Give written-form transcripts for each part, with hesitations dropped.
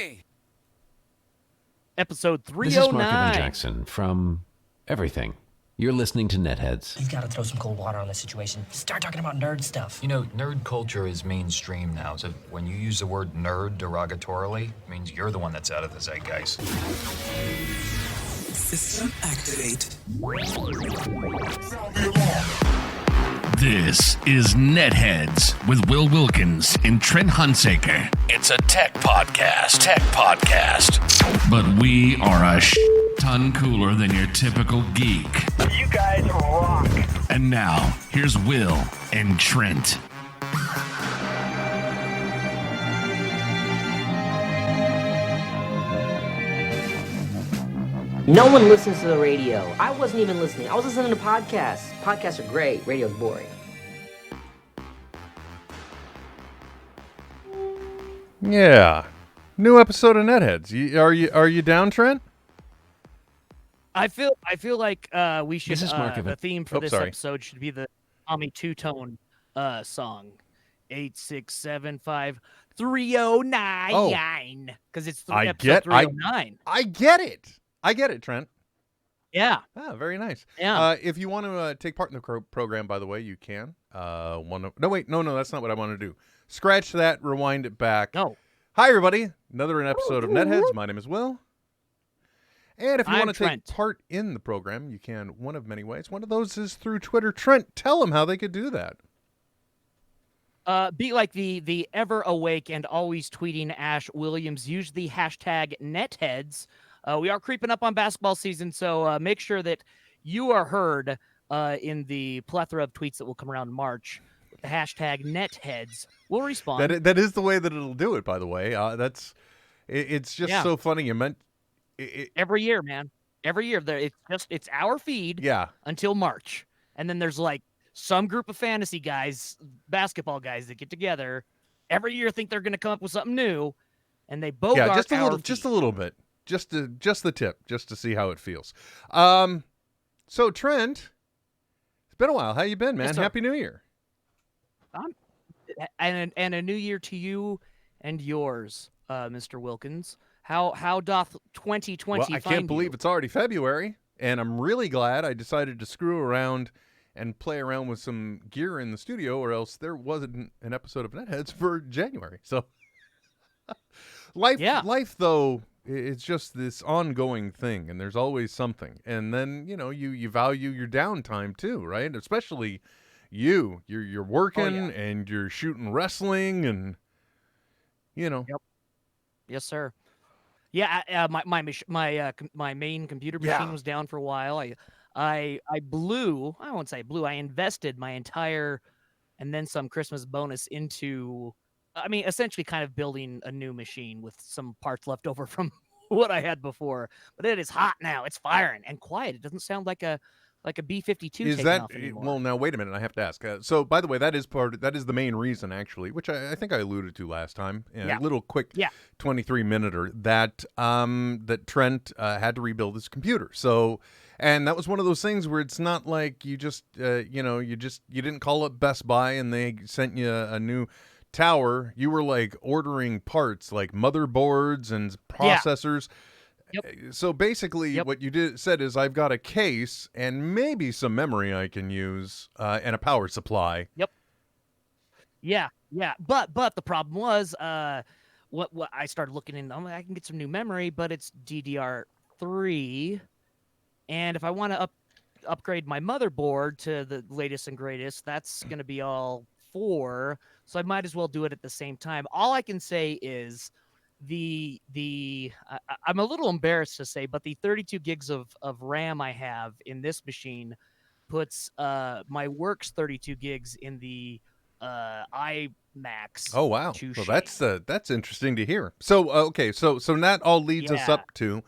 me. Episode This is Mark 309. Evan Jackson from Everything. You're listening to NetHeads. He's got to throw some cold water on this situation. Start talking about nerd stuff. You know, nerd culture is mainstream now, so when you use the word nerd derogatorily, it means you're the one that's out of the zeitgeist. System activate. This is NetHeads with Will Wilkins and Trent Hunsaker. It's a tech podcast. But we are a ton cooler than your typical geek. You guys rock. And now, here's Will and Trent. No one listens to the radio. I wasn't even listening. I was listening to podcasts. Podcasts are great. Radio's boring. Yeah. New episode of NetHeads. Are you down, Trent? I feel like we should. This is Mark the theme for this sorry. episode should be the Tommy Two-Tone song, 8675309, because it's episode 309. I get it. I get it, Trent. Yeah. Ah, very nice. Yeah. If you want to take part in the program, by the way, you can. No, that's not what I want to do. Scratch that, rewind it back. No. Hi, everybody. Another episode of NetHeads. My name is Will. And if you want to take part in the program, you can one of many ways. One of those is through Twitter. Trent, tell them how they could do that. Be like the ever awake and always tweeting Ash Williams. Use the hashtag NetHeads. We are creeping up on basketball season, so make sure that you are heard in the plethora of tweets that will come around in March. With the hashtag NetHeads. We'll respond. That is the way that it'll do it, by the way. It's just so funny. You meant every year, man. Every year, it's our feed. Yeah. Until March, and then there's like some group of fantasy guys, basketball guys that get together every year, think they're going to come up with something new, and they bogart just a little bit, just the tip, just to see how it feels. So Trent, it's been a while. How you been, man? Happy New Year. And a new year to you and yours, Mr. Wilkins. How doth 2020 Well, I can't believe it's already February, and I'm really glad I decided to screw around and play around with some gear in the studio, or else there wasn't an episode of NetHeads for January. So life though, it's just this ongoing thing, and there's always something. And then, you value your downtime too, right? Especially you're working and you're shooting wrestling, and Yep. Yes, sir. Yeah, my main computer machine was down for a while. I won't say blew. I invested my entire and then some Christmas bonus into, essentially kind of building a new machine with some parts left over from what I had before. But it is hot now. It's firing and quiet. It doesn't sound like a B-52 is taking that off anymore. well? Now wait a minute, I have to ask. So by the way, that is the main reason, actually, which I think I alluded to last time. A little quick 23-minute that Trent had to rebuild his computer. So, and that was one of those things where it's not like you just you didn't call up Best Buy and they sent you a new tower. You were like ordering parts like motherboards and processors. Yep. So basically, what you said is, I've got a case and maybe some memory I can use, and a power supply. Yep. Yeah. But the problem was, what I started looking into. I can get some new memory, but it's DDR3, and if I want to upgrade my motherboard to the latest and greatest, that's going to be all 4. So I might as well do it at the same time. All I can say is, I'm a little embarrassed to say, but the 32 gigs of RAM I have in this machine puts my work's 32 gigs in the iMax. Oh wow! Well, that's interesting to hear. So okay, so that all leads us up to,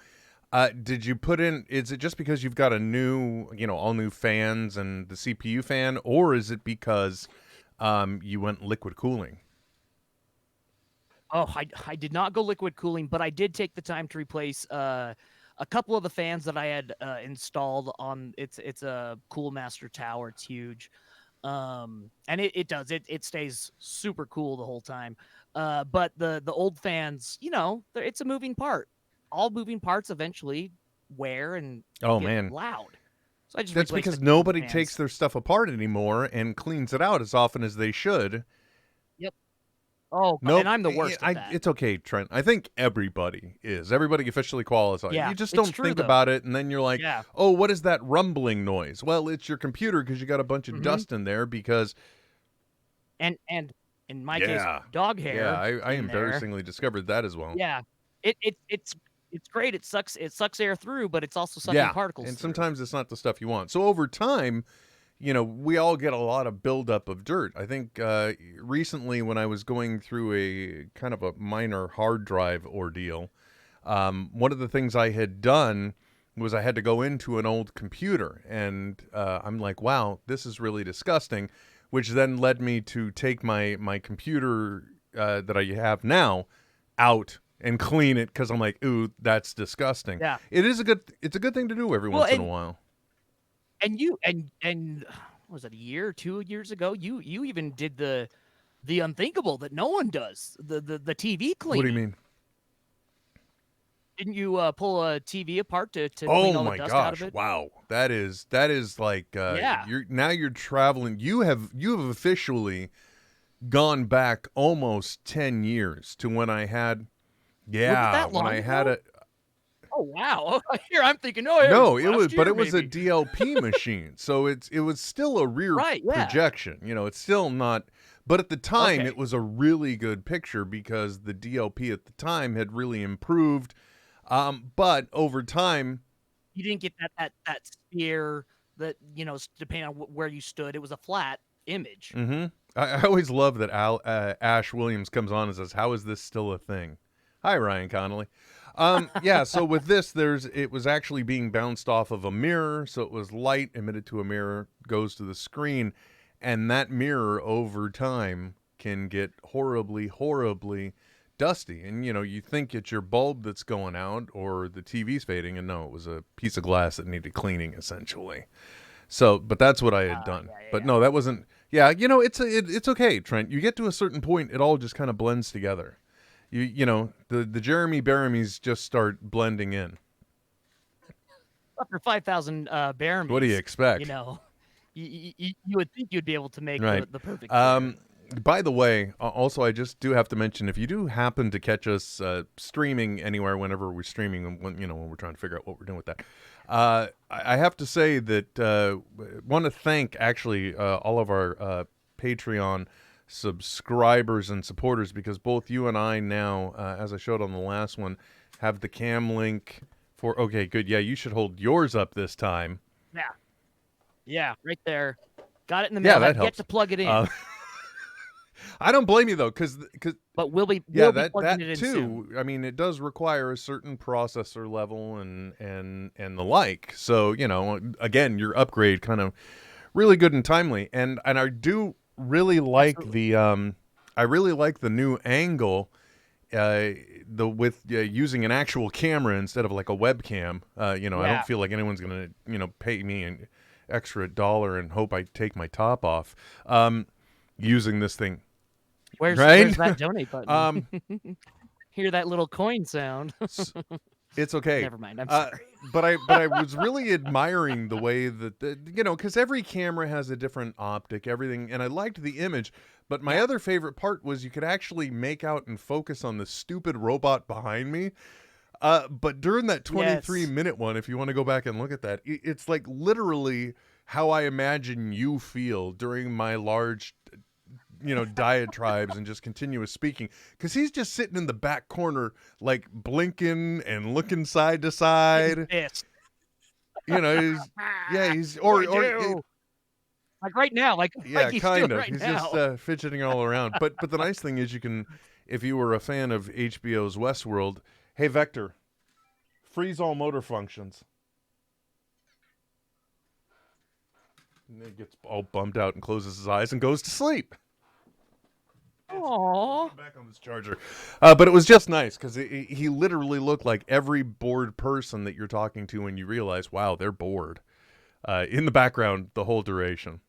did you put in? Is it just because you've got a new, all new fans and the CPU fan, or is it because you went liquid cooling? Oh, I did not go liquid cooling, but I did take the time to replace a couple of the fans that I had installed on. It's a Coolmaster tower. It's huge, and it stays super cool the whole time. But the old fans, it's a moving part. All moving parts eventually wear and Oh get man, loud. So I just that's replaced because the cooling nobody fans. takes their stuff apart anymore and cleans it out as often as they should. Yep. Oh, Nope. and I'm the worst at that. It's okay, Trent. I think everybody is. Everybody officially qualifies. Yeah, You just it's don't true, think though. about it, and then you're like, Yeah. oh, what is that rumbling noise? Well, it's your computer because you got a bunch of Mhm. dust in there because... And in my case, Yeah. dog hair. Yeah, I in there. embarrassingly discovered that as well. Yeah. It's great. It sucks air through, but it's also sucking particles and through. sometimes it's not the stuff you want. So over time, we all get a lot of buildup of dirt. I think recently when I was going through a kind of a minor hard drive ordeal, one of the things I had done was I had to go into an old computer, and I'm like, wow, this is really disgusting, which then led me to take my computer that I have now out and clean it because I'm like, ooh, that's disgusting. Yeah. It's a good thing to do every once in a while. And you and was it a year or 2 years ago? You even did the unthinkable that no one does. The TV cleaning. What do you mean? Didn't you pull a TV apart to clean Oh all my the dust out of gosh! it? Wow, that is like Yeah. you're traveling. You have officially gone back almost 10 years to when I had that when long I had ago? a Oh wow! Here I'm thinking, no, it was last but year, it was maybe. a DLP machine, so it was still a rear Right, yeah. projection. It's still not. But at the time, Okay. it was a really good picture because the DLP at the time had really improved. But over time, You didn't get that sphere that depending on where you stood, it was a flat image. mm-hmm. I always love that Ash Williams comes on and says, "How is this still a thing?" Hi, Ryan Connolly. Yeah, so with this, it was actually being bounced off of a mirror, so it was light emitted to a mirror, goes to the screen, and that mirror over time can get horribly, horribly dusty. And you think it's your bulb that's going out or the TV's fading, and no, it was a piece of glass that needed cleaning essentially. So, but that's what I had done. But no, that wasn't. Yeah, it's okay, Trent. You get to a certain point, it all just kind of blends together. The Jeremy Baramies just start blending in. After 5,000 Baramies, What do you expect? You would think you'd be able to make Right. the perfect pair. By the way, also I just do have to mention, if you do happen to catch us streaming anywhere whenever we're streaming, when we're trying to figure out what we're doing with that, I have to say that want to thank actually all of our Patreon subscribers and supporters, because both you and I now, as I showed on the last one, have the cam link for. Okay, good. Yeah, you should hold yours up this time. Yeah, right there. Got it in the middle. Yeah, that I've helps. yet to plug it in. I don't blame you though, because but we'll be that plugging it in too. soon. I mean, it does require a certain processor level and the like. So again, your upgrade kind of really good and timely. And I do really like I really like the new angle. Using an actual camera instead of like a webcam. I don't feel like anyone's gonna pay me an extra $1 and hope I take my top off. Using this thing. Where's that donate button? Hear that little coin sound. It's okay. Never mind. I'm sorry. But I was really admiring the way that because every camera has a different optic, everything, and I liked the image. But my other favorite part was you could actually make out and focus on the stupid robot behind me. But during that 23-minute one, if you want to go back and look at that, it's like literally how I imagine you feel during my large diatribes and just continuous speaking, because he's just sitting in the back corner like blinking and looking side to side. He's like right now, like he's kind doing of. right He's now. just fidgeting all around. But the nice thing is, you can, if you were a fan of HBO's Westworld, hey Vector, freeze all motor functions. And he gets all bummed out and closes his eyes and goes to sleep. Aww. Back on this charger. But it was just nice because he literally looked like every bored person that you're talking to when you realize, wow, they're bored. In the background the whole duration.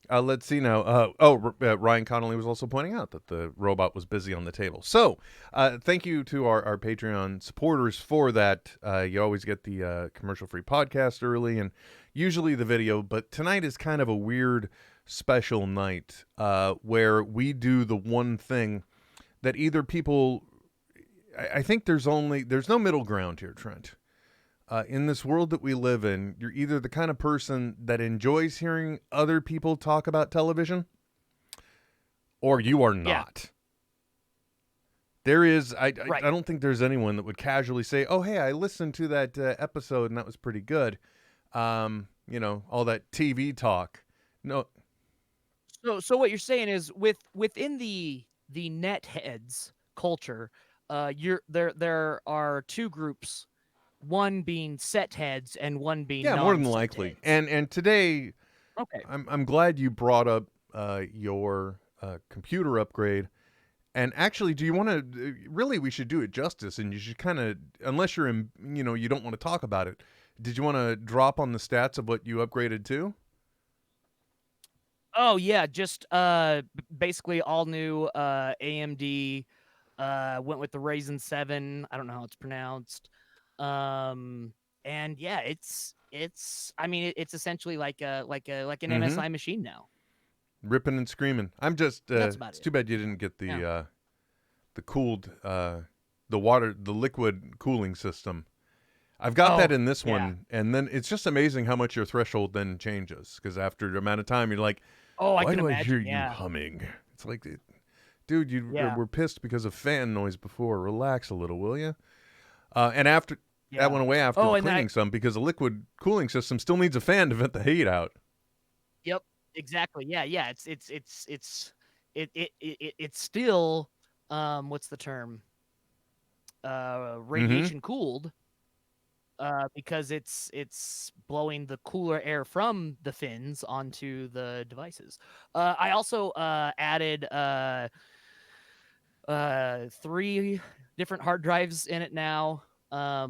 Let's see now. Ryan Connolly was also pointing out that the robot was busy on the table. So, thank you to our Patreon supporters for that. You always get the commercial-free podcast early and usually the video, but tonight is kind of a weird special night where we do the one thing that either people... I think there's no middle ground here, Trent. In this world that we live in, you're either the kind of person that enjoys hearing other people talk about television, or you are not. There is, I don't think there's anyone that would casually say, "Oh, hey, I listened to that episode and that was pretty good." All that TV talk. No. So what you're saying is within the NetHeads culture, there are two groups. One being set heads and one being more than likely. Heads. And today, okay, I'm glad you brought up your computer upgrade. And actually, do you want to really? We should do it justice, and you should kind of, unless you're in, you don't want to talk about it. Did you want to drop on the stats of what you upgraded to? Oh yeah, just basically all new AMD. Went with the Ryzen 7. I don't know how it's pronounced. And yeah, it's essentially like an MSI machine now. Ripping and screaming. I'm just That's about it's it. too bad you didn't get the cooled the liquid cooling system. I've got that in this one, and then it's just amazing how much your threshold then changes, because after the amount of time you're like, I can do imagine, I hear you humming? It's like, dude, you were pissed because of fan noise before. Relax a little, will you? And after that went away after cleaning some, because the liquid cooling system still needs a fan to vent the heat out. Yep, exactly. Yeah. It's still what's the term? Radiation cooled. Because it's blowing the cooler air from the fins onto the devices. I also added 3 different hard drives in it now,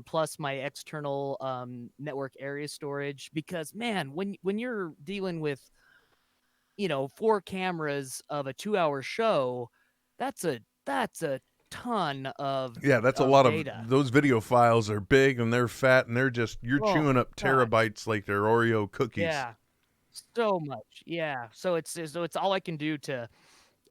plus my external network area storage. Because man, when you're dealing with 4 cameras of a 2-hour show, that's a ton of that's a lot data. of those video files are big and they're fat and they're just you're chewing up terabytes like they're Oreo cookies. Yeah, so much. Yeah, so it's all I can do to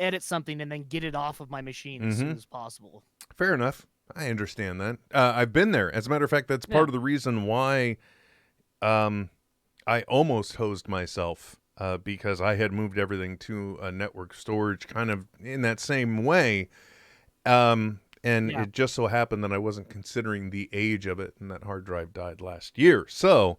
edit something and then get it off of my machine as soon as possible. Fair enough. I understand that. I've been there. As a matter of fact, that's part of the reason why I almost hosed myself, because I had moved everything to a network storage kind of in that same way. It just so happened that I wasn't considering the age of it, and that hard drive died last year. So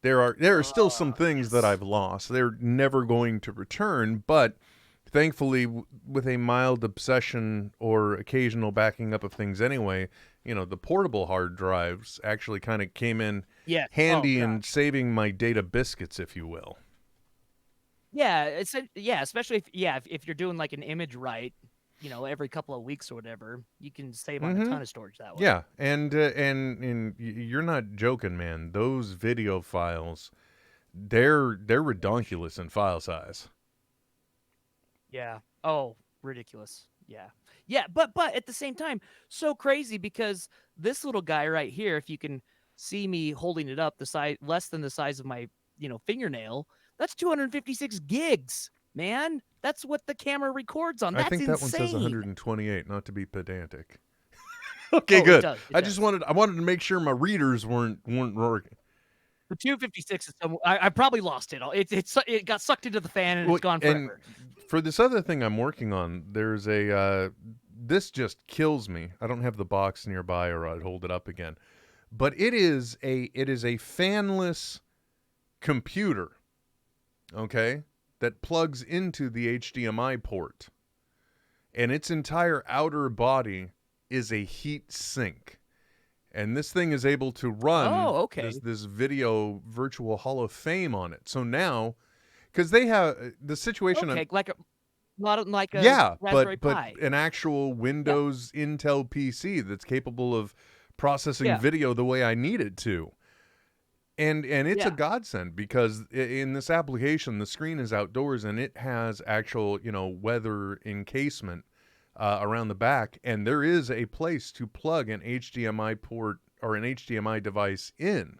there are still some things that I've lost. They're never going to return, but thankfully, with a mild obsession or occasional backing up of things anyway, the portable hard drives actually kind of came in handy in saving my data biscuits, if you will. Yeah, especially if you're doing like an image write, every couple of weeks or whatever, you can save on a ton of storage that way. Yeah, and you're not joking, man. Those video files, they're redonkulous in file size. Yeah. Oh, ridiculous. Yeah. Yeah, but at the same time, so crazy, because this little guy right here, if you can see me holding it up, the size less than the size of my, fingernail, that's 256 gigs, man. That's what the camera records on. That's I think insane. that one says 128, not to be pedantic. Okay, good. It does. I wanted to make sure my readers weren't working. The 256 is I probably lost it. It got sucked into the fan and it's gone forever. And for this other thing I'm working on, there's this just kills me. I don't have the box nearby, or I'd hold it up again. But it is a fanless computer, okay, that plugs into the HDMI port, and its entire outer body is a heat sink. And this thing is able to run this video virtual Hall of Fame on it. So now, because they have the situation, like a Raspberry Pi. But an actual Windows Intel PC that's capable of processing video the way I need it to. And it's a godsend because in this application, the screen is outdoors and it has actual, weather encasement around the back. And there is a place to plug an HDMI port or an HDMI device in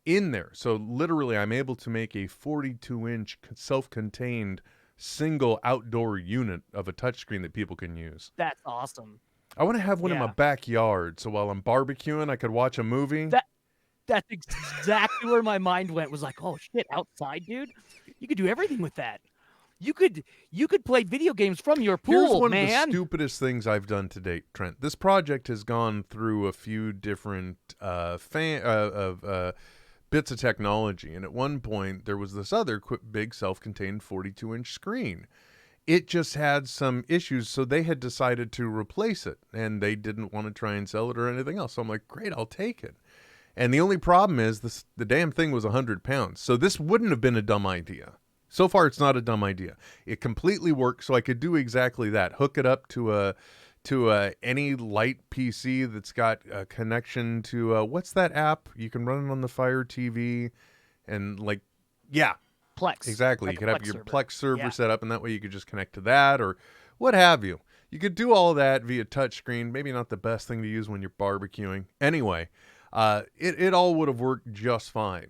there. So literally, I'm able to make a 42-inch self-contained single outdoor unit of a touchscreen that people can use. That's awesome. I want to have one in my backyard, so while I'm barbecuing, I could watch a movie. That's exactly where my mind went. Was like, oh shit, outside, dude. You could do everything with that. You could play video games from your pool, Here's one man. of the stupidest things I've done to date, Trent. This project has gone through a few different bits of technology, and at one point there was this other big self-contained 42-inch screen. It just had some issues, so they had decided to replace it, and they didn't want to try and sell it or anything else. So I'm like, great, I'll take it. And the only problem is the damn thing was 100 pounds. So this wouldn't have been a dumb idea. So far, it's not a dumb idea. It completely works, so I could do exactly that. Hook it up to any light PC that's got a connection to what's that app? You can run it on the Fire TV, and Plex. Exactly. Like you could have Plex your server. Plex server set up, and that way you could just connect to that or what have you. You could do all that via touchscreen. Maybe not the best thing to use when you're barbecuing. Anyway, it all would have worked just fine.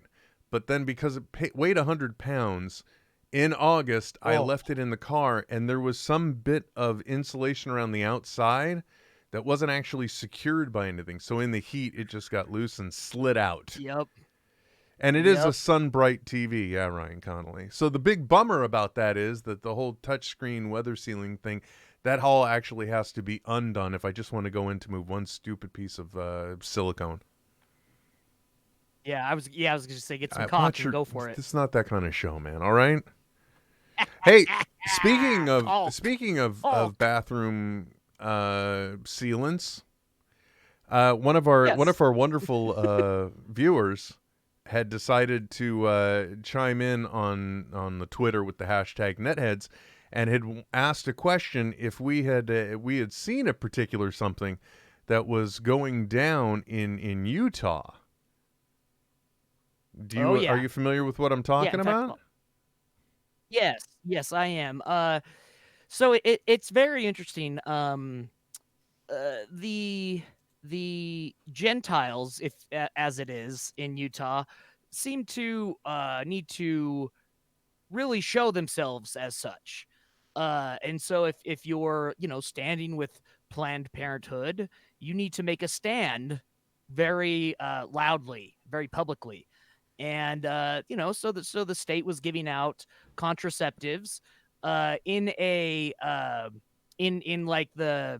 But then because it weighed 100 pounds, in August, I left it in the car, and there was some bit of insulation around the outside that wasn't actually secured by anything. So in the heat, it just got loose and slid out. Yep. And it is a sun-bright TV, yeah, Ryan Connolly. So the big bummer about that is that the whole touchscreen weather sealing thing, that all actually has to be undone if I just want to go in to move one stupid piece of silicone. Yeah, I was going to say get some caulk and go for it. It's not that kind of show, man. All right. Hey, speaking of bathroom sealants, one of our wonderful viewers had decided to chime in on the Twitter with the hashtag NetHeads, and had asked a question if we had seen a particular something that was going down in Utah. Are you familiar with what I'm talking about? Yes, I am. So it's very interesting. The Gentiles, as it is in Utah, seem to need to really show themselves as such. And so if you're, standing with Planned Parenthood, you need to make a stand very loudly, very publicly. And so the state was giving out contraceptives in a in like the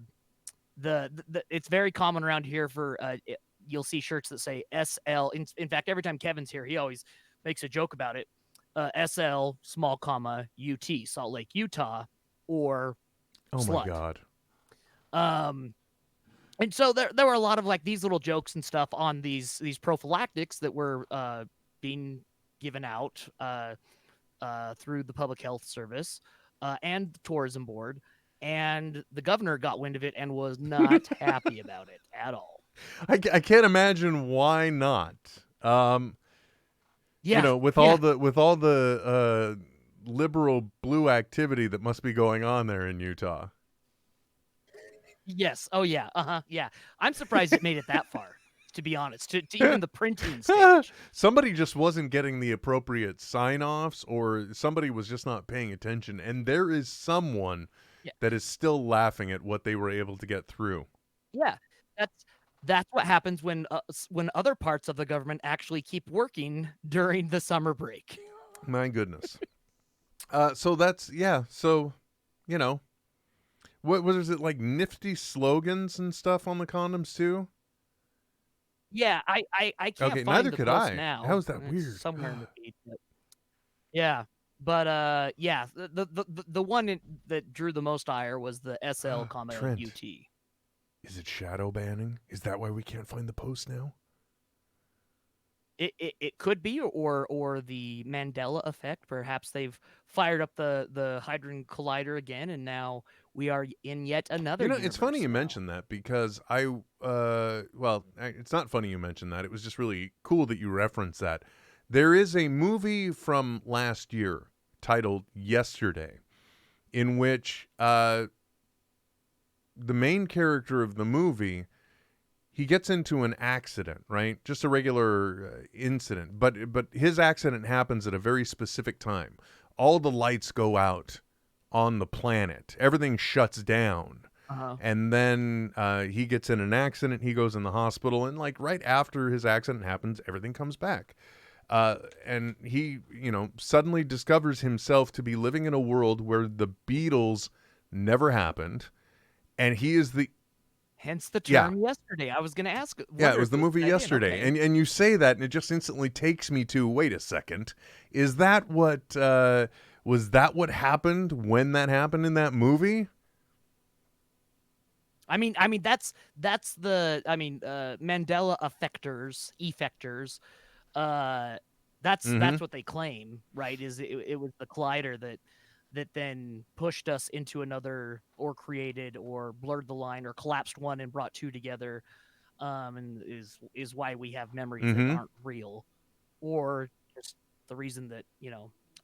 it's very common around here for you'll see shirts that say SL. In fact, every time Kevin's here, he always makes a joke about it. SL small comma UT, Salt Lake, Utah, or slut. My God. And so there were a lot of like these little jokes and stuff on these prophylactics that were being given out through the Public Health Service and the Tourism Board. And the governor got wind of it and was not happy about it at all. I can't imagine why not. With all the liberal blue activity that must be going on there in Utah. Yes. Oh yeah. Yeah. I'm surprised it made it that far, to be honest, to even the printing stage. Somebody just wasn't getting the appropriate sign-offs, or somebody was just not paying attention. And there is someone that is still laughing at what they were able to get through. Yeah. That's what happens when other parts of the government actually keep working during the summer break. My goodness. So that's, so, what was it, like nifty slogans and stuff on the condoms too? Yeah, I can't okay, find neither the could post I. now. How is that It's weird? somewhere in the feed. Yeah. But the one that drew the most ire was the SL comma Trent. UT. Is it shadow banning? Is that why we can't find the post now? It could be, or the Mandela effect. Perhaps they've fired up the Hadron Collider again, and now we are in yet another universe. It's funny you mention that because it's not funny you mention that. It was just really cool that you reference that. There is a movie from last year titled Yesterday, in which the main character of the movie, he gets into an accident, right? Just a regular incident, but his accident happens at a very specific time. All the lights go out on the planet. Everything shuts down. And then he gets in an accident. He goes in the hospital, and like right after his accident happens, everything comes back. And he, suddenly discovers himself to be living in a world where the Beatles never happened, and he is the hence the term Yesterday. I was going to ask. Yeah, it was the movie Yesterday. Okay. And you say that, and it just instantly takes me to, wait a second, is that what, was that what happened when that happened in that movie? I mean, that's the, Mandela effectors. That's what they claim, right? Is it was the collider that then pushed us into another, or created or blurred the line or collapsed one and brought two together, and is why we have memories that aren't real, or just the reason that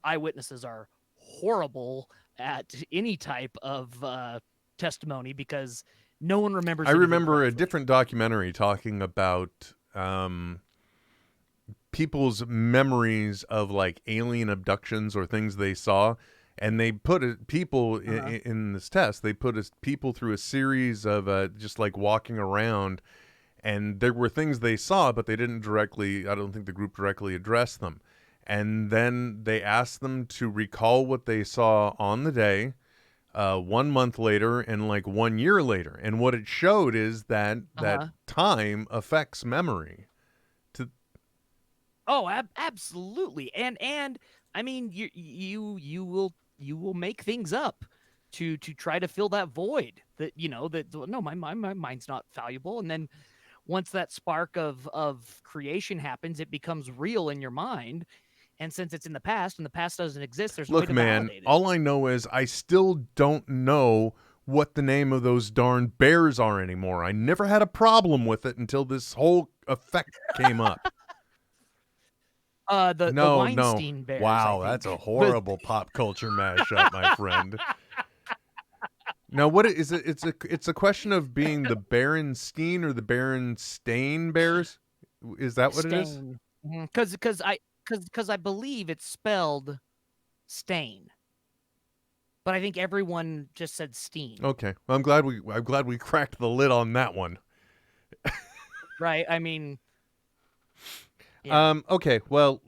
eyewitnesses are horrible at any type of testimony because no one remembers. I remember a different documentary talking about people's memories of like alien abductions or things they saw. And they put people in this test. They put people through a series of just like walking around, and there were things they saw, but they didn't directly. I don't think the group directly addressed them. And then they asked them to recall what they saw on the day, 1 month later, and like 1 year later. And what it showed is that time affects memory. Absolutely. And I mean, you will make things up to try to fill that void that no, my mind's not fallible. And then once that spark of creation happens, it becomes real in your mind. And since it's in the past and the past doesn't exist, there's no way to validate it. All I know is I still don't know what the name of those darn bears are anymore. I never had a problem with it until this whole effect came up. The Weinstein bears. Wow, that's a horrible pop culture mashup, my friend. Now, what is it? It's a question of being the Berenstain or the Berenstain bears. Is that what it is? Because I believe it's spelled stain, but I think everyone just said Steen. Okay, well, I'm glad we cracked the lid on that one. Right. I mean. Yeah. Okay, well,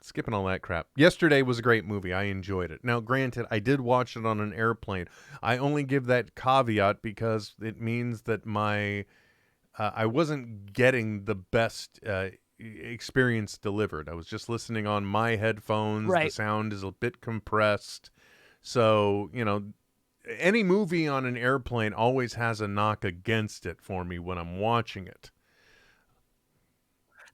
skipping all that crap. Yesterday was a great movie. I enjoyed it. Now, granted, I did watch it on an airplane. I only give that caveat because it means that I wasn't getting the best experience delivered. I was just listening on my headphones. Right. The sound is a bit compressed. So, any movie on an airplane always has a knock against it for me when I'm watching it.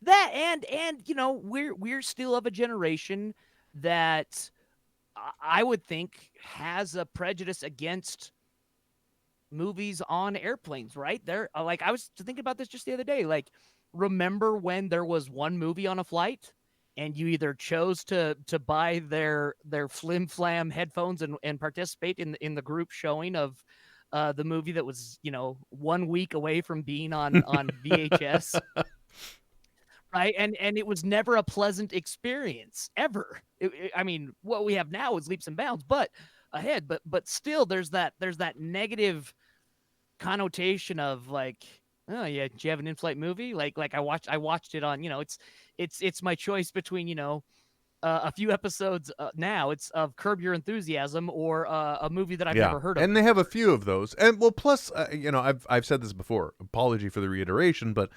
That and we're still of a generation that I would think has a prejudice against movies on airplanes, right? There, like I was thinking about this just the other day. Like, remember when there was one movie on a flight, and you either chose to buy their flim flam headphones and participate in the group showing of the movie that was 1 week away from being on VHS. Right, and it was never a pleasant experience ever. I mean, what we have now is leaps and bounds, but ahead. But still, there's that negative connotation of like, oh yeah, do you have an in-flight movie? Like I watched it on. It's my choice between a few episodes now. It's of Curb Your Enthusiasm or a movie that I've never heard of. And they have a few of those. And well, plus I've said this before. Apology for the reiteration, but.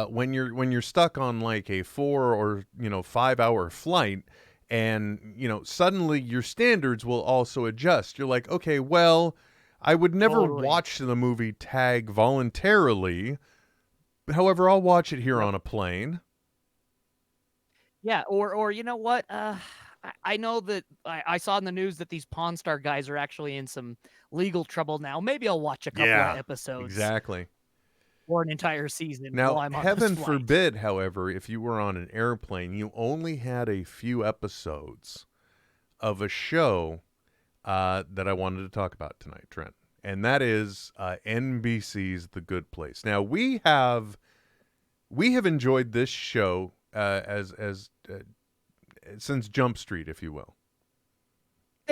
When you're stuck on like a 4 or 5 hour flight, and suddenly your standards will also adjust. You're like, okay, well, I would never watch the movie Tag voluntarily. However, I'll watch it here on a plane. Yeah, or you know what? I know that I saw in the news that these Pawn Star guys are actually in some legal trouble now. Maybe I'll watch a couple of episodes. Exactly. Or an entire season while Now, I'm on this heaven flight. forbid, however, if you were on an airplane, you only had a few episodes of a show that I wanted to talk about tonight, Trent, and that is NBC's The Good Place. Now, we have enjoyed this show since Jump Street, if you will.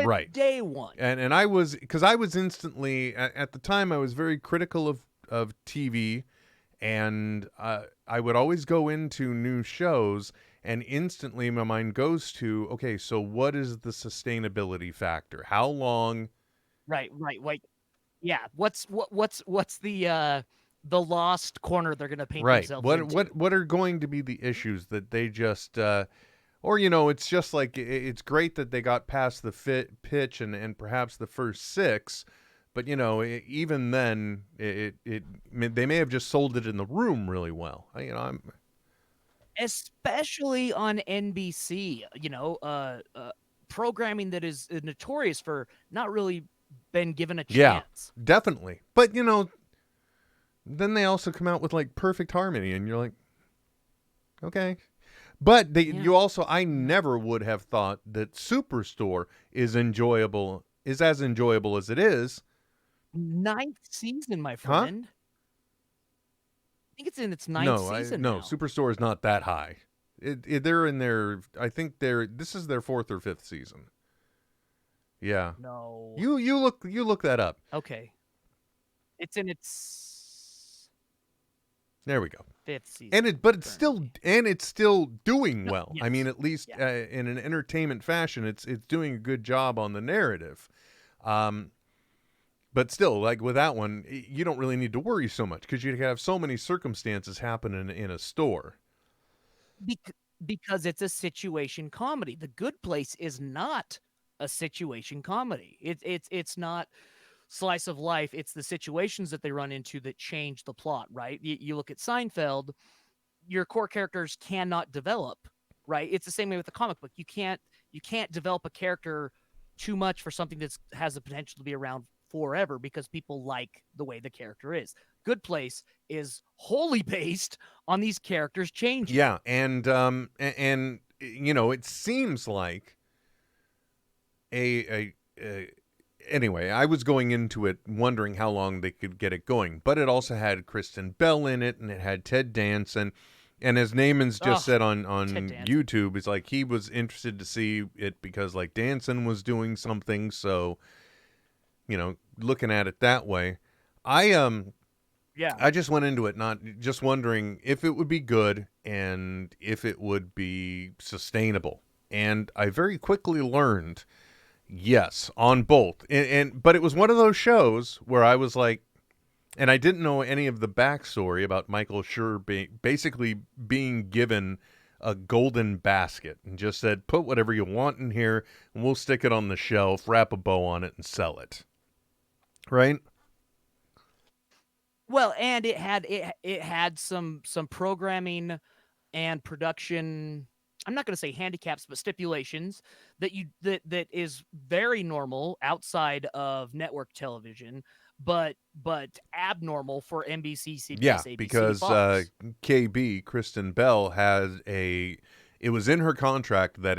Right. Day one. And I was, because I was instantly, at the time, I was very critical of TV, and I would always go into new shows, and instantly my mind goes to, okay, so what is the sustainability factor? How long? Right. Like, yeah. What's the lost corner they're going to paint themselves into? What are going to be the issues that they just, or, you know, it's just like, it's great that they got past the pitch and perhaps the first 6, but, you know, even then, they may have just sold it in the room really well. Especially on NBC, you know, programming that is notorious for not really been given a chance. Yeah, definitely. But, you know, then they also come out with, like, Perfect Harmony, and you're like, okay. But you also, I never would have thought that Superstore is as enjoyable as it is. 9th season, my friend. I think it's in its 9th season now. No, Superstore is not that high. They're in their, I think this is their 4th or 5th season. Yeah. No. You look that up. Okay. It's in its There we go. 5th season. It's still doing well. Yes. I mean, at least in an entertainment fashion, it's doing a good job on the narrative. But still, like with that one, you don't really need to worry so much because you have so many circumstances happening in a store. Because it's a situation comedy. The Good Place is not a situation comedy. It's not slice of life. It's the situations that they run into that change the plot, right? You look at Seinfeld, your core characters cannot develop, right? It's the same way with the comic book. You can't develop a character too much for something that has the potential to be around forever because people like the way the character is. Good Place is wholly based on these characters changing. Yeah, and you know, it seems like anyway, I was going into it wondering how long they could get it going, but it also had Kristen Bell in it, and it had Ted Danson, and as Naaman's just said on YouTube, it's like he was interested to see it because like Danson was doing something, so you know, looking at it that way, I just went into it not just wondering if it would be good and if it would be sustainable, and I very quickly learned. Yes, on both. But it was one of those shows where I was like, and I didn't know any of the backstory about Michael Schur basically being given a golden basket and just said, put whatever you want in here and we'll stick it on the shelf, wrap a bow on it and sell it. Right? Well, and it had some programming and production, I'm not going to say handicaps, but stipulations that is very normal outside of network television, but abnormal for NBC, CBS, ABC, because Fox. KB, Kristen Bell, it was in her contract that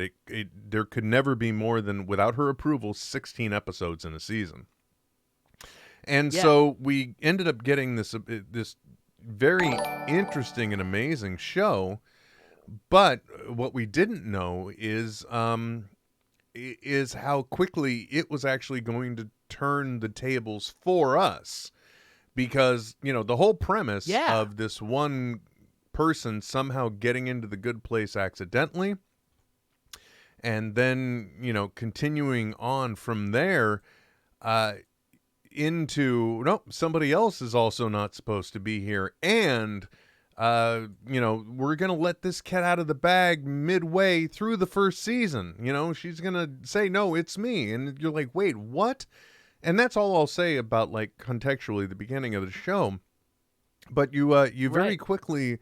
there could never be more than, without her approval, 16 episodes in a season. And so we ended up getting this very interesting and amazing show. But what we didn't know is how quickly it was actually going to turn the tables for us, because you know the whole premise of this one person somehow getting into the Good Place accidentally, and then you know continuing on from there into somebody else is also not supposed to be here, and you know, we're going to let this cat out of the bag midway through the first season. You know, she's going to say, no, it's me. And you're like, wait, what? And that's all I'll say about, like, contextually the beginning of the show. But you very quickly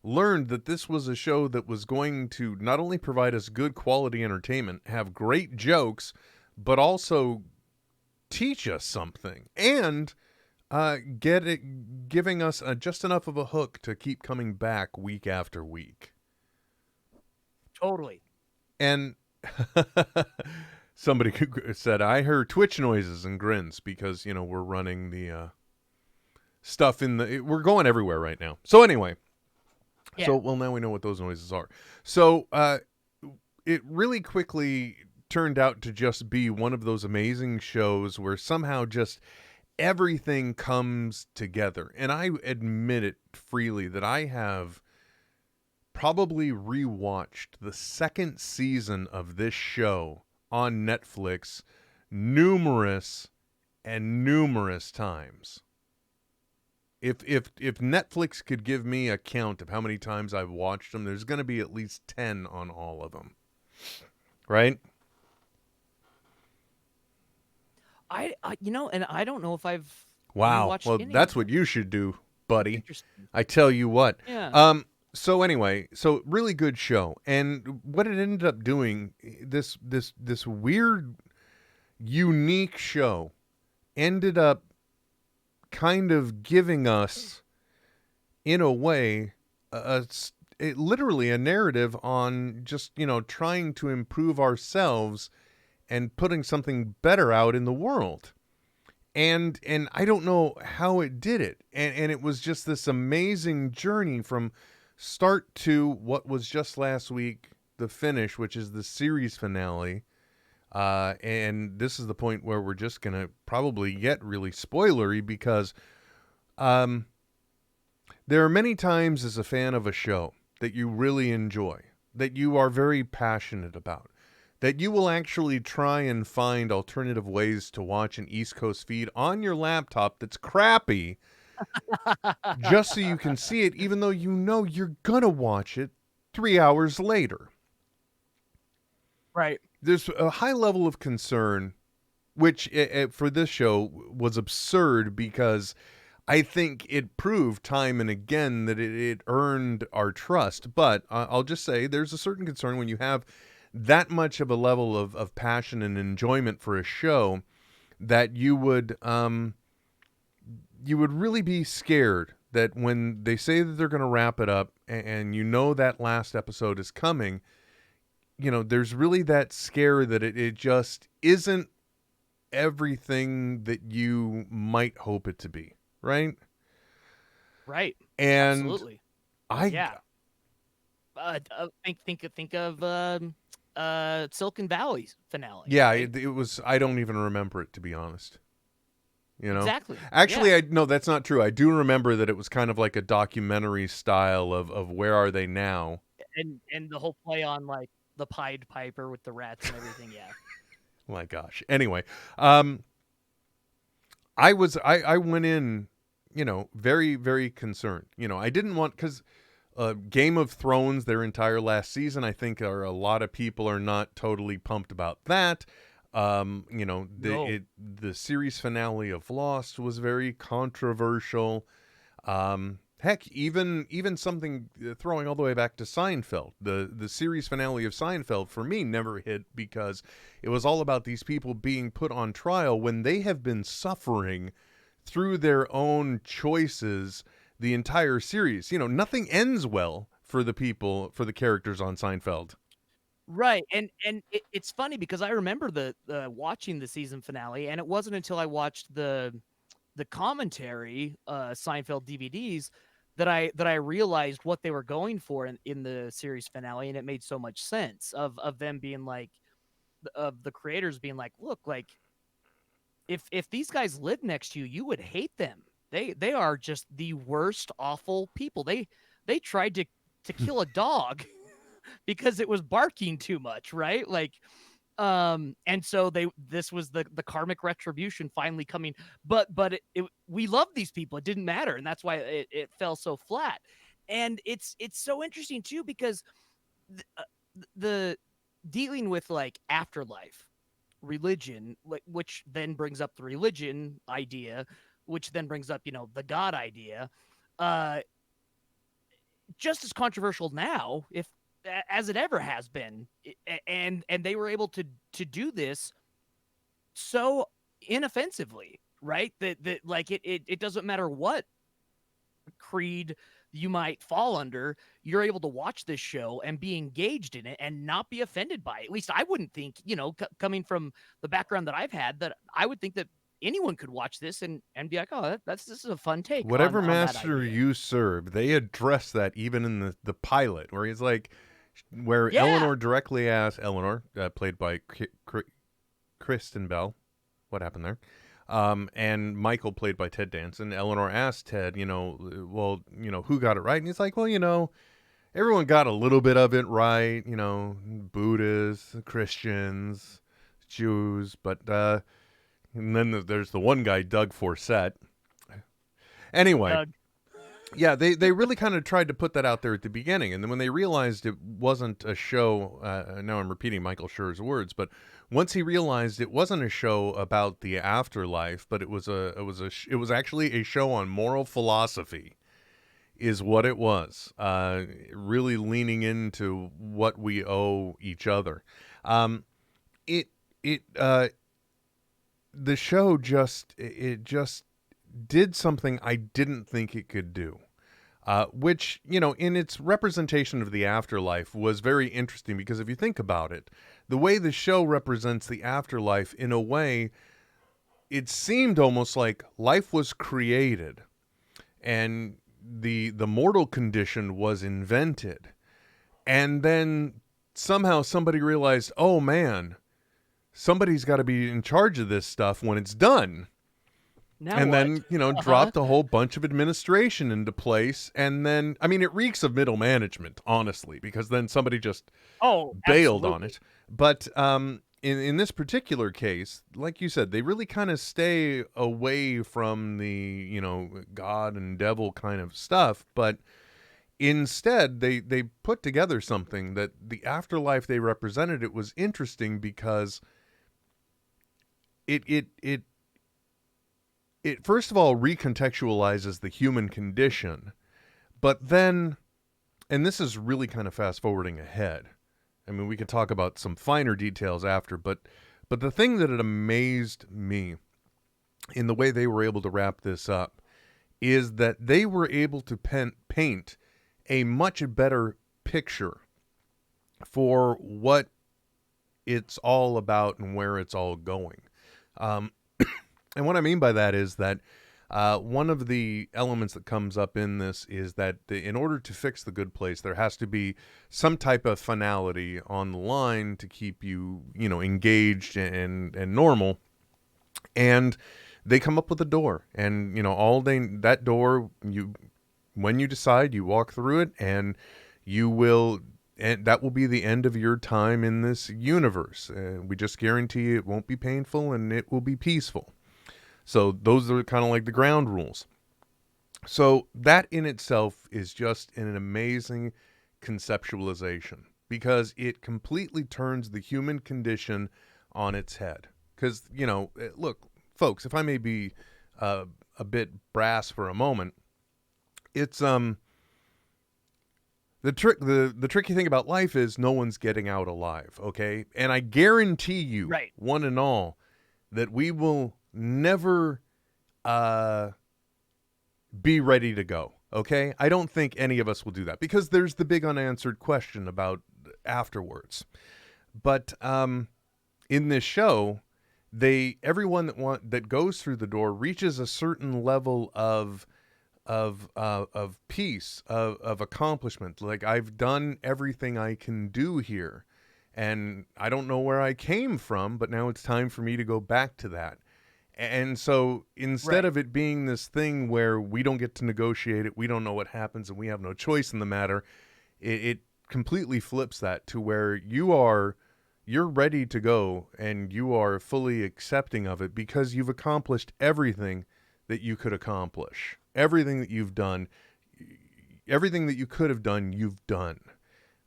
learned that this was a show that was going to not only provide us good quality entertainment, have great jokes, but also teach us something and giving us just enough of a hook to keep coming back week after week. Totally. And somebody said, I heard Twitch noises and grins because, we're running the stuff we're going everywhere right now. So anyway, yeah. Now we know what those noises are. So it really quickly turned out to just be one of those amazing shows where somehow just everything comes together. And I admit it freely that I have probably rewatched the second season of this show on Netflix numerous times. If Netflix could give me a count of how many times I've watched them, there's going to be at least 10 on all of them. Right? And I don't know if I've Wow. watched Well, any that's of what you should do, buddy. Interesting. I tell you what. Yeah. So anyway, really good show. And what it ended up doing, this weird, unique show ended up kind of giving us, in a way, literally a narrative on just, trying to improve ourselves and putting something better out in the world. And I don't know how it did it. And it was just this amazing journey from start to what was just last week, the finish, which is the series finale. And this is the point where we're just going to probably get really spoilery because there are many times as a fan of a show that you really enjoy, that you are very passionate about, that you will actually try and find alternative ways to watch an East Coast feed on your laptop that's crappy just so you can see it, even though you're going to watch it 3 hours later. Right. There's a high level of concern, which for this show was absurd because I think it proved time and again that it earned our trust. But I'll just say there's a certain concern when you have that much of a level of passion and enjoyment for a show that you would really be scared that when they say that they're going to wrap it up and that last episode is coming, there's really that scare that it just isn't everything that you might hope it to be, right? Right. And absolutely. Think of Silicon Valley's finale. Yeah, right? it was. I don't even remember it, to be honest. Exactly. Actually, yeah. No, that's not true. I do remember that it was kind of like a documentary style of where are they now, and the whole play on like the Pied Piper with the rats and everything. Yeah. My gosh. Anyway, I went in, very, very concerned. I didn't want, because Game of Thrones, their entire last season, I think a lot of people are not totally pumped about that. The series finale of Lost was very controversial. Heck, even something throwing all the way back to Seinfeld. The series finale of Seinfeld for me never hit because it was all about these people being put on trial when they have been suffering through their own choices the entire series. Nothing ends well for the characters on Seinfeld. Right. And it's funny because I remember the watching the season finale, and it wasn't until I watched the commentary Seinfeld DVDs that I realized what they were going for in the series finale, and it made so much sense of them being like, of the creators being like, look, like if these guys lived next to you, you would hate them. They are just the worst, awful people. They tried to kill a dog because it was barking too much, right? Like, and so this was the karmic retribution finally coming, but we love these people. It didn't matter, and that's why it fell so flat. And it's so interesting too because the dealing with like afterlife, religion, which then brings up the religion idea, which then brings up the God idea. just as controversial now, if as it ever has been, and they were able to do this so inoffensively, right? That like it doesn't matter what creed you might fall under, you're able to watch this show and be engaged in it and not be offended by it. At least I wouldn't think, coming from the background that I've had, that I would think that anyone could watch this and be like, oh, this is a fun take Whatever on that master idea. you serve, they address that even in the pilot, where he's like, where Yeah. Eleanor directly asks, Eleanor, played by Kristen Bell, what happened there? And Michael, played by Ted Danson. Eleanor asked Ted, who got it right? And he's like, well, everyone got a little bit of it right, Buddhists, Christians, Jews, but, and then there's the one guy, Doug Forsett. Anyway, yeah, they really kind of tried to put that out there at the beginning, and then when they realized it wasn't a show, now I'm repeating Michael Schur's words, but once he realized it wasn't a show about the afterlife, but it was actually a show on moral philosophy, is what it was. Really leaning into what we owe each other. The show just did something I didn't think it could do, which, in its representation of the afterlife was very interesting, because if you think about it, the way the show represents the afterlife, in a way, it seemed almost like life was created and the mortal condition was invented. And then somehow somebody realized, oh man, somebody's got to be in charge of this stuff when it's done. Then, dropped a whole bunch of administration into place. And then, I mean, it reeks of middle management, honestly, because then somebody just bailed on it. But in this particular case, like you said, they really kind of stay away from the, God and devil kind of stuff. But instead, they put together something that the afterlife they represented. It was interesting because it first of all recontextualizes the human condition, but then, and this is really kind of fast forwarding ahead. I mean, we could talk about some finer details after, but the thing that it amazed me in the way they were able to wrap this up is that they were able to paint a much better picture for what it's all about and where it's all going. And what I mean by that is that one of the elements that comes up in this is that in order to fix the good place, there has to be some type of finality on the line to keep you, engaged and normal. And they come up with a door, and that door, when you decide, you walk through it, and that will be the end of your time in this universe. We just guarantee you it won't be painful and it will be peaceful. So those are kind of like the ground rules. So that in itself is just an amazing conceptualization, because it completely turns the human condition on its head. Because, look, folks, if I may be a bit brass for a moment, it's the tricky thing about life is no one's getting out alive, okay? And I guarantee you, one and all, that we will never be ready to go, okay? I don't think any of us will do that, because there's the big unanswered question about afterwards. But in this show, everyone that goes through the door reaches a certain level of peace, of accomplishment. Like, I've done everything I can do here, and I don't know where I came from, but now it's time for me to go back to that. And so instead of it being this thing where we don't get to negotiate it, we don't know what happens, and we have no choice in the matter, it completely flips that to where you're ready to go, and you are fully accepting of it because you've accomplished everything that you could accomplish. Everything that you've done, everything that you could have done, you've done.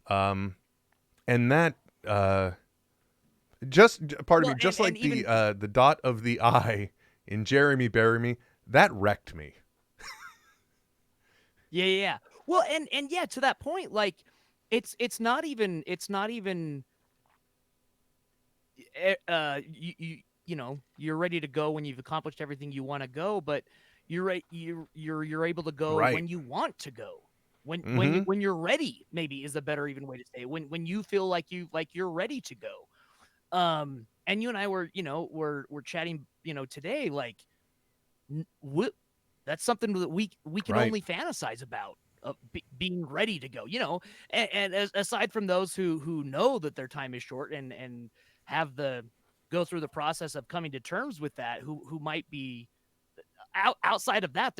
And that... just like the dot of the I in Jeremy Bury Me, that wrecked me. Yeah. Well, and yeah, to that point, like it's not even you know, you're ready to go when you've accomplished everything you want to go, but you're able to go Right. when you want to go. Mm-hmm. When you're ready, maybe is a better even way to say it. When you feel like you're ready to go. And you and I were, you know, we're chatting, you know, today, like that's something that we can Right. only fantasize about, being ready to go, you know. And aside from those who know that their time is short and have the go through the process of coming to terms with that, who might be outside of that,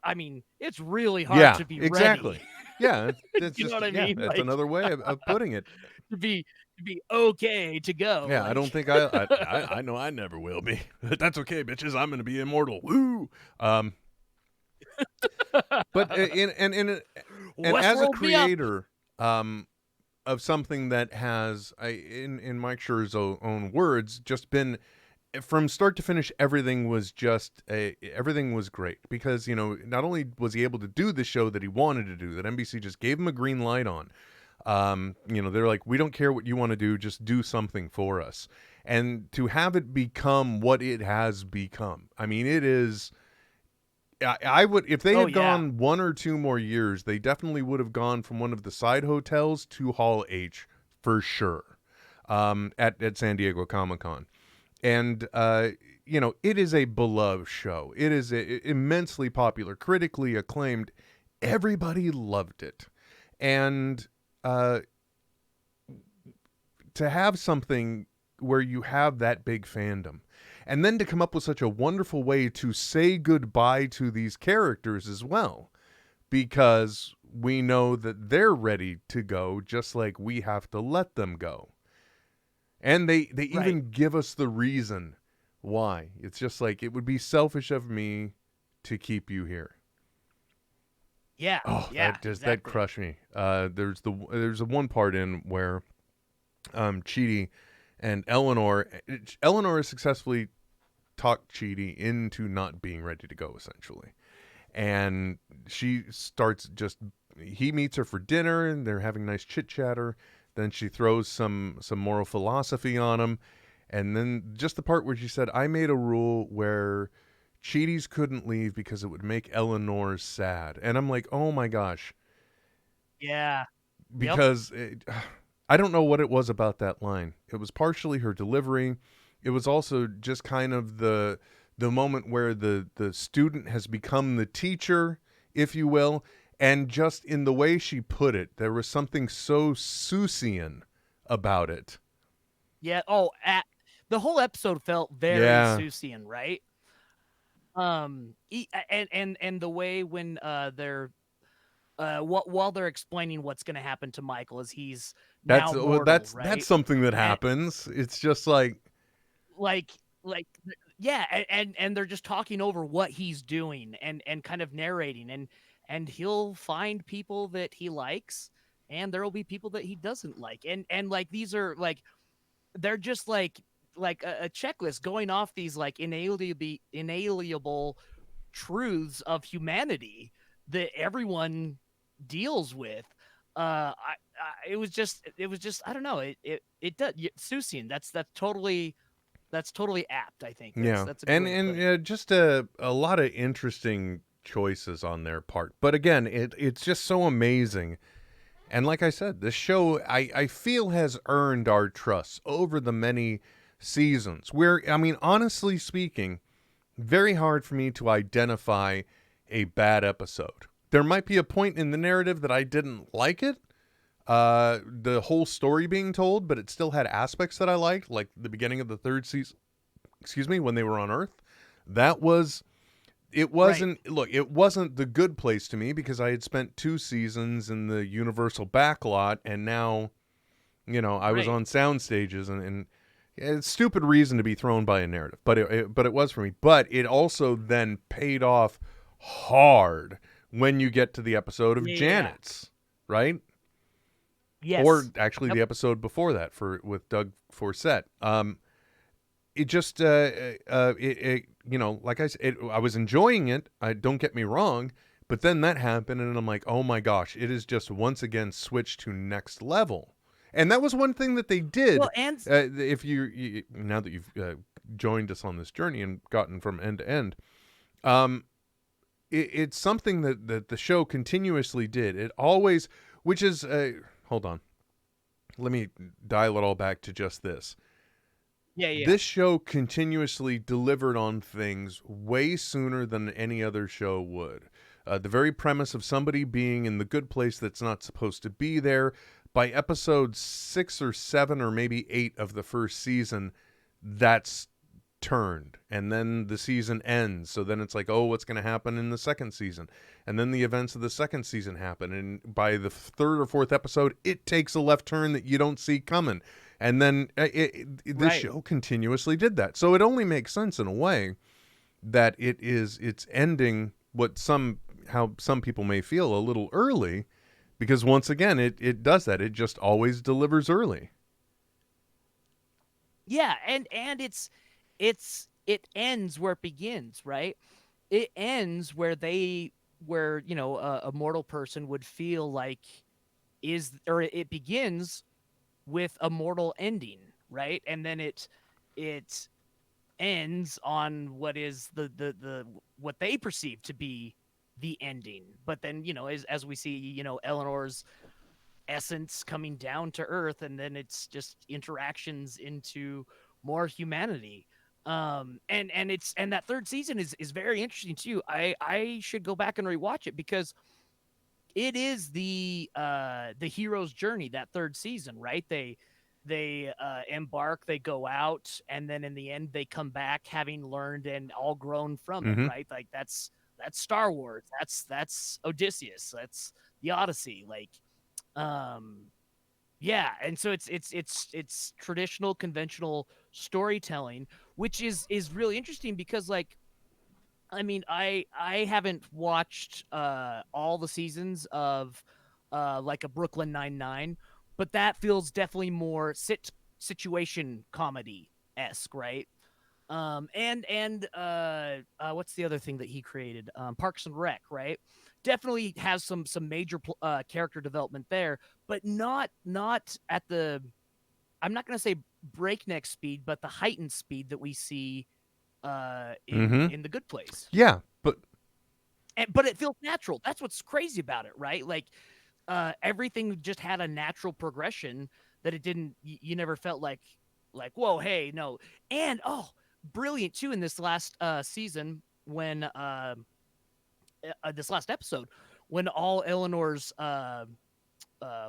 I mean, it's really hard Yeah, to be ready. exactly. Yeah, that's You know just what I mean? that's Like another way of putting it. to be okay to go. Yeah, I don't Like think I know I never will be. That's okay, bitches. I'm going to be immortal. Woo! Um, but and as a Westworld me up. creator of something that has, in Mike Schur's own words, just been from start to finish, everything was everything was great because, you know, not only was he able to do the show that he wanted to do, that NBC just gave him a green light on. You know, they're like, we don't care what you want to do, just do something for us. And to have it become what it has become, I mean, it is. I would, if they had gone 1 or 2 more years, they definitely would have gone from one of the side hotels to Hall H for sure. At San Diego Comic-Con. And, you know, it is a beloved show. It is immensely popular, critically acclaimed. Everybody loved it. And to have something where you have that big fandom, and then to come up with such a wonderful way to say goodbye to these characters as well, because we know that they're ready to go, just like we have to let them go. And they even give us the reason why. It's just like, it would be selfish of me to keep you here. Yeah. Oh, yeah, that crushed me. There's a one part in where Chidi and Eleanor has successfully talked Chidi into not being ready to go, essentially. And he meets her for dinner and they're having nice chit chatter. Then she throws some moral philosophy on him. And then just the part where she said, I made a rule where Cheaties couldn't leave because it would make Eleanor sad. And I'm like, oh my gosh. Yeah. Because I don't know what it was about that line. It was partially her delivery. It was also just kind of the moment where the student has become the teacher, if you will. And just in the way she put it, there was something so Seussian about it. Yeah. Oh, the whole episode felt very Seussian, right? And the way when they're while they're explaining what's going to happen to Michael as he's now mortal, that's right? something that happens. It's just like yeah, and they're just talking over what he's doing and kind of narrating, and he'll find people that he likes and there will be people that he doesn't like, and like these are like they're just like a checklist going off these like inalienable truths of humanity that everyone deals with. It was just I don't know, it does Seussian. That's totally apt. I think that's a good way to put it. Just a lot of interesting choices on their part. But again, it's just so amazing. And like I said, this show I feel has earned our trust over the many seasons. Where, I mean, honestly speaking, very hard for me to identify a bad episode. There might be a point in the narrative that I didn't like it, the whole story being told, but it still had aspects that I liked, like the beginning of the 3rd season, when they were on Earth. It wasn't the good place to me because I had spent 2 seasons in the Universal backlot, and now, you know, I was on sound stages, and it's a stupid reason to be thrown by a narrative, but it was for me. But it also then paid off hard when you get to the episode of Janet's, right? Yes. Or actually the episode before that with Doug Forsett. It just, you know, like I said, I was enjoying it. Don't get me wrong, But then that happened, and I'm like, oh my gosh, it is just once again switched to next level. And that was one thing that they did. Well, and if you now that you've joined us on this journey and gotten from end to end, it's something that the show continuously did. It always, which is, hold on, let me dial it all back to just this. Yeah. This show continuously delivered on things way sooner than any other show would. The very premise of somebody being in the good place that's not supposed to be there. By episode 6 or 7 or maybe 8 of the first season, that's turned. And then the season ends. So then it's like, oh, what's going to happen in the second season? And then the events of the second season happen. And by the third or fourth episode, it takes a left turn that you don't see coming. And then this show continuously did that. So it only makes sense in a way that it's ending how some people may feel a little early, because once again, it does that. It just always delivers early. Yeah, and it ends where it begins, right? It ends where a mortal person would feel like it begins with a mortal ending, right? And then it ends on what is the what they perceive to be the ending. But then, as we see, Eleanor's essence coming down to earth, and then it's just interactions into more humanity. And that third season is very interesting too. I should go back and rewatch it, because it is the hero's journey, that third season, right? They embark, they go out, and then in the end they come back having learned and all grown from it, right? Like that's Star Wars, that's Odysseus, that's the Odyssey, like yeah. And so it's traditional, conventional storytelling, which is really interesting, because like, I mean, I haven't watched all the seasons of like a Brooklyn Nine-Nine, but that feels definitely more situation comedy-esque, right? And what's the other thing that he created? Parks and Rec, right? Definitely has some major character development there, but not at the, I'm not going to say breakneck speed, but the heightened speed that we see in The Good Place. Yeah, but it feels natural. That's what's crazy about it, right? Like everything just had a natural progression that it didn't. You never felt like whoa, hey, no. And brilliant too in this last season, when this last episode, when all Eleanor's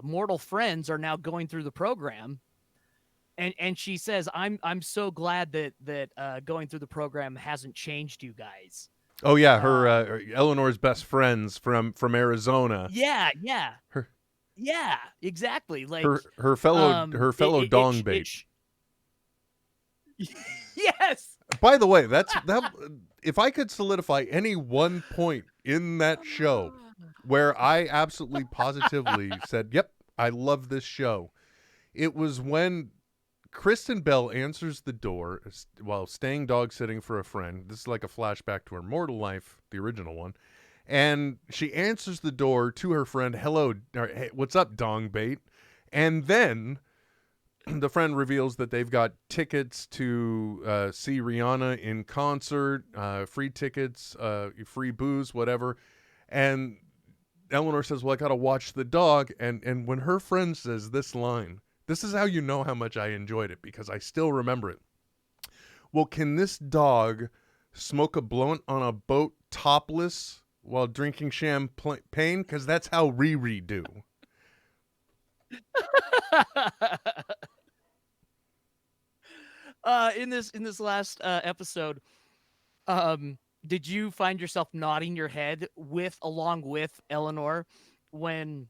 mortal friends are now going through the program. And she says, "I'm so glad that going through the program hasn't changed you guys." Oh yeah, her Eleanor's best friends from Arizona. Yeah, yeah, exactly. Like her fellow dong bait. Yes. By the way, that if I could solidify any one point in that show where I absolutely positively said, "Yep, I love this show," it was when Kristen Bell answers the door while staying dog sitting for a friend. This is like a flashback to her mortal life, the original one. And she answers the door to her friend, "Hello, hey, what's up, dong bait?" And then the friend reveals that they've got tickets to see Rihanna in concert, free tickets, free booze, whatever. And Eleanor says, "Well, I got to watch the dog." And when her friend says this line, this is how you know how much I enjoyed it, because I still remember it. "Well, can this dog smoke a blunt on a boat topless while drinking champagne? Because that's how Riri do." In this last episode, did you find yourself nodding your head along with Eleanor when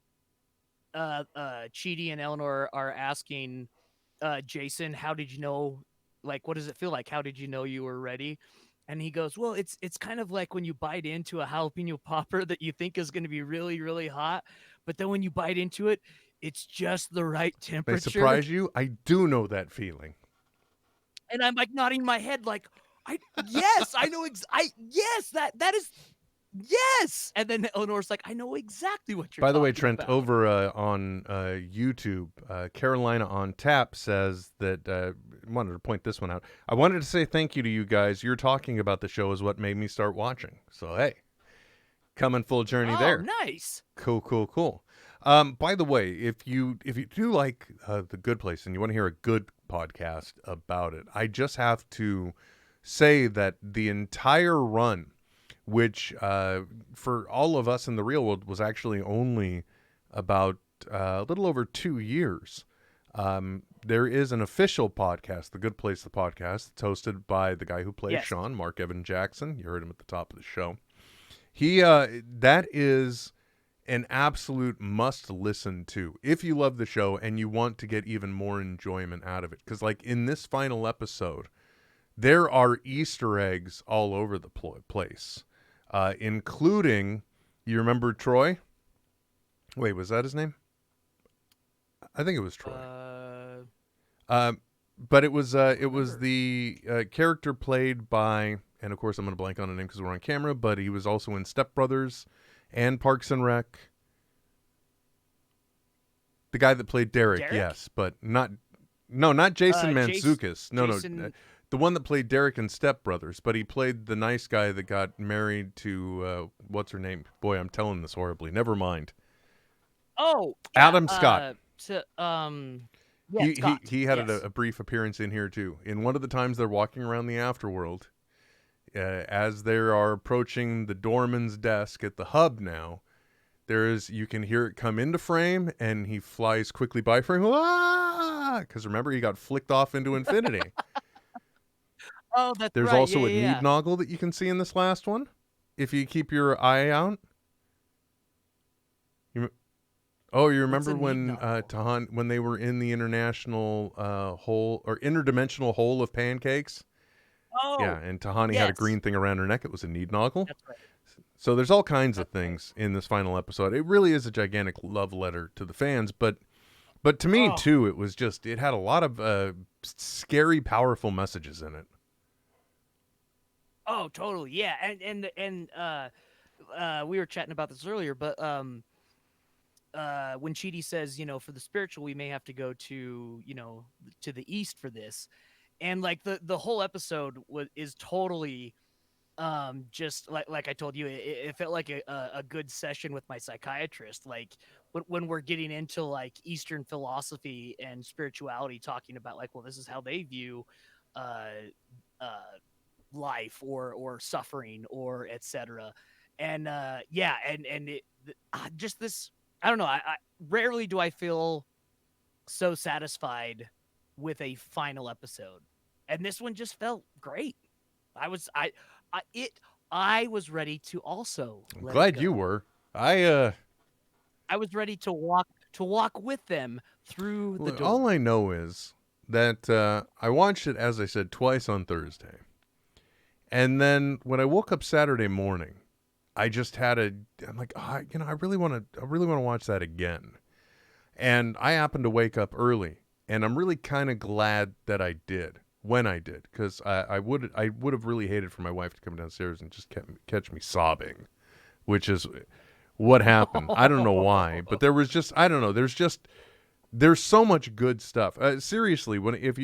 Chidi and Eleanor are asking Jason, "How did you know? Like, what does it feel like? How did you know you were ready?" And he goes, "Well, it's kind of like when you bite into a jalapeno popper that you think is going to be really, really hot, but then when you bite into it, it's just the right temperature." They surprise you? I do know that feeling. And I'm like nodding my head, like, yes, I know. Yes, that is Yes! And then Eleanor's like, I know exactly what you're By the way, talking Trent, about. over on YouTube, Carolina on Tap says that wanted to point this one out. I wanted to say thank you to you guys. You're talking about the show is what made me start watching. So hey, coming full journey there. Nice. Cool. By the way, if you do like The Good Place and you want to hear a good podcast about it, I just have to say that the entire run, which for all of us in the real world was actually only about a little over 2 years. There is an official podcast, The Good Place, the podcast. It's hosted by the guy who plays Sean, Mark Evan Jackson. You heard him at the top of the show. He that is an absolute must listen to if you love the show and you want to get even more enjoyment out of it. Because like in this final episode, there are Easter eggs all over the place, including, you remember Troy? Wait, was that his name? I think it was Troy. But it was the character played by, and of course I'm going to blank on the name because we're on camera, but he was also in Step Brothers and Parks and Rec. The guy that played Derek? Yes, but not Jason Mantzoukas. No. The one that played Derek in Step Brothers, but he played the nice guy that got married to, what's her name? Boy, I'm telling this horribly. Never mind. Oh, yeah, Adam Scott. Scott. He had a brief appearance in here too. In one of the times they're walking around the afterworld, as they are approaching the doorman's desk at the hub now, you can hear it come into frame, and he flies quickly by frame. Because remember, he got flicked off into infinity. Oh, that's There's right. also a need noggle that you can see in this last one, if you keep your eye out. You remember when Tahan, when they were in the international hole or interdimensional hole of pancakes? Oh, yeah, and Tahani had a green thing around her neck. It was a need noggle. That's right. So there's all kinds of things in this final episode. It really is a gigantic love letter to the fans, but to me too, it had a lot of scary, powerful messages in it. Oh, totally. Yeah. And we were chatting about this earlier, but when Chidi says, for the spiritual, we may have to go to, to the east for this. And like the whole episode is totally just like I told you, it felt like a good session with my psychiatrist. Like when we're getting into like Eastern philosophy and spirituality, talking about like, well, this is how they view life or suffering or etc. And just this, I don't know. I rarely do I feel so satisfied with a final episode, and this one just felt great. I was ready to also. I'm glad you were. I was ready to walk with them through the door. All I know is that I watched it, as I said, twice on Thursday, and then when I woke up Saturday morning, I just I'm like, I really want to watch that again, and I happened to wake up early, and I'm really kind of glad that I did. When I did, because I would have really hated for my wife to come downstairs and just catch me sobbing, which is what happened. I don't know why, but there was just, I don't know. There's so much good stuff. Seriously, if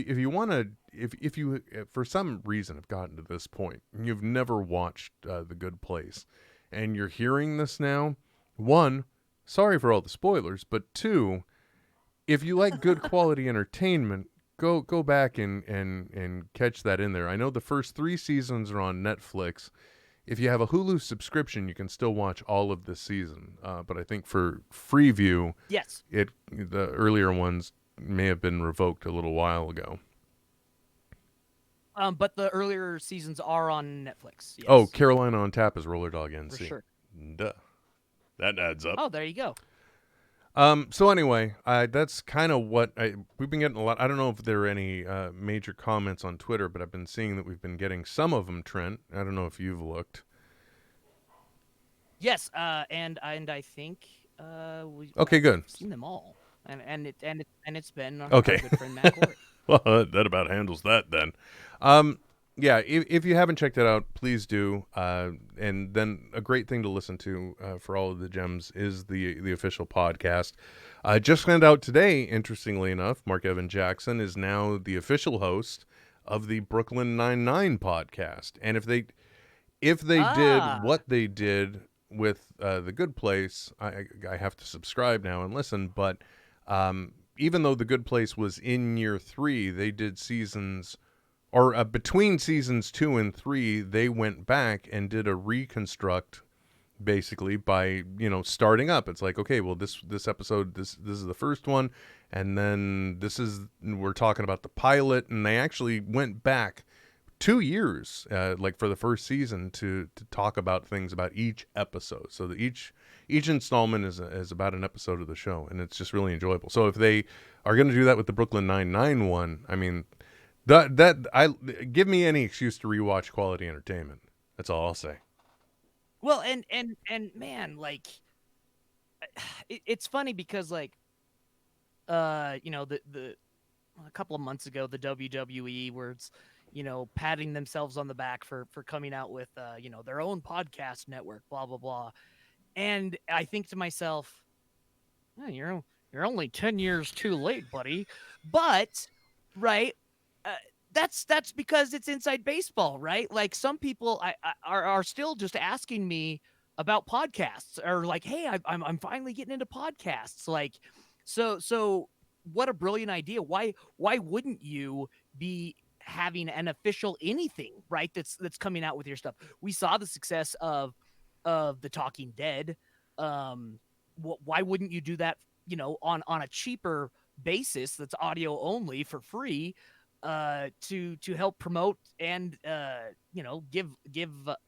you for some reason have gotten to this point and you've never watched The Good Place, and you're hearing this now, one, sorry for all the spoilers, but two, if you like good quality entertainment, Go back and catch that in there. I know the first 3 seasons are on Netflix. If you have a Hulu subscription, you can still watch all of this season. But I think for Freeview, yes, the earlier ones may have been revoked a little while ago. But the earlier seasons are on Netflix. Yes. Oh, Carolina on Tap is Roller Dog NC. For sure. Duh. That adds up. Oh, there you go. So anyway, that's kind of what we've been getting a lot. I don't know if there are any major comments on Twitter, but I've been seeing that we've been getting some of them, Trent. I don't know if you've looked. Yes, and I think okay, good. Seen them all, and it's been okay. Our good friend Matt Corey. Well, that about handles that then. Yeah, if you haven't checked it out, please do. And then a great thing to listen to for all of the gems is the official podcast. Just found out today, interestingly enough, Mark Evan Jackson is now the official host of the Brooklyn Nine-Nine podcast. And if they did what they did with The Good Place, I have to subscribe now and listen. But even though The Good Place was in year 3, they did seasons, or between seasons 2 and 3, they went back and did a reconstruct, basically, by starting up. It's like, okay, well, this episode, this is the first one, and then we're talking about the pilot, and they actually went back 2 years, like for the first season, to talk about things about each episode. So that each installment is about an episode of the show, and it's just really enjoyable. So if they are going to do that with the Brooklyn Nine-Nine one, I mean, give me any excuse to rewatch quality entertainment. That's all I'll say. Well, and man, like, it's funny because, like, a couple of months ago, the WWE was, patting themselves on the back for coming out with, their own podcast network, blah, blah, blah. And I think to myself, oh, you're only 10 years too late, buddy. But, right, that's because it's inside baseball, right? Like, some people are still just asking me about podcasts, or like, hey, I'm finally getting into podcasts. Like, so what a brilliant idea. Why wouldn't you be having an official anything, right? That's coming out with your stuff. We saw the success of The Talking Dead. Why wouldn't you do that, on a cheaper basis that's audio only for free, to help promote and give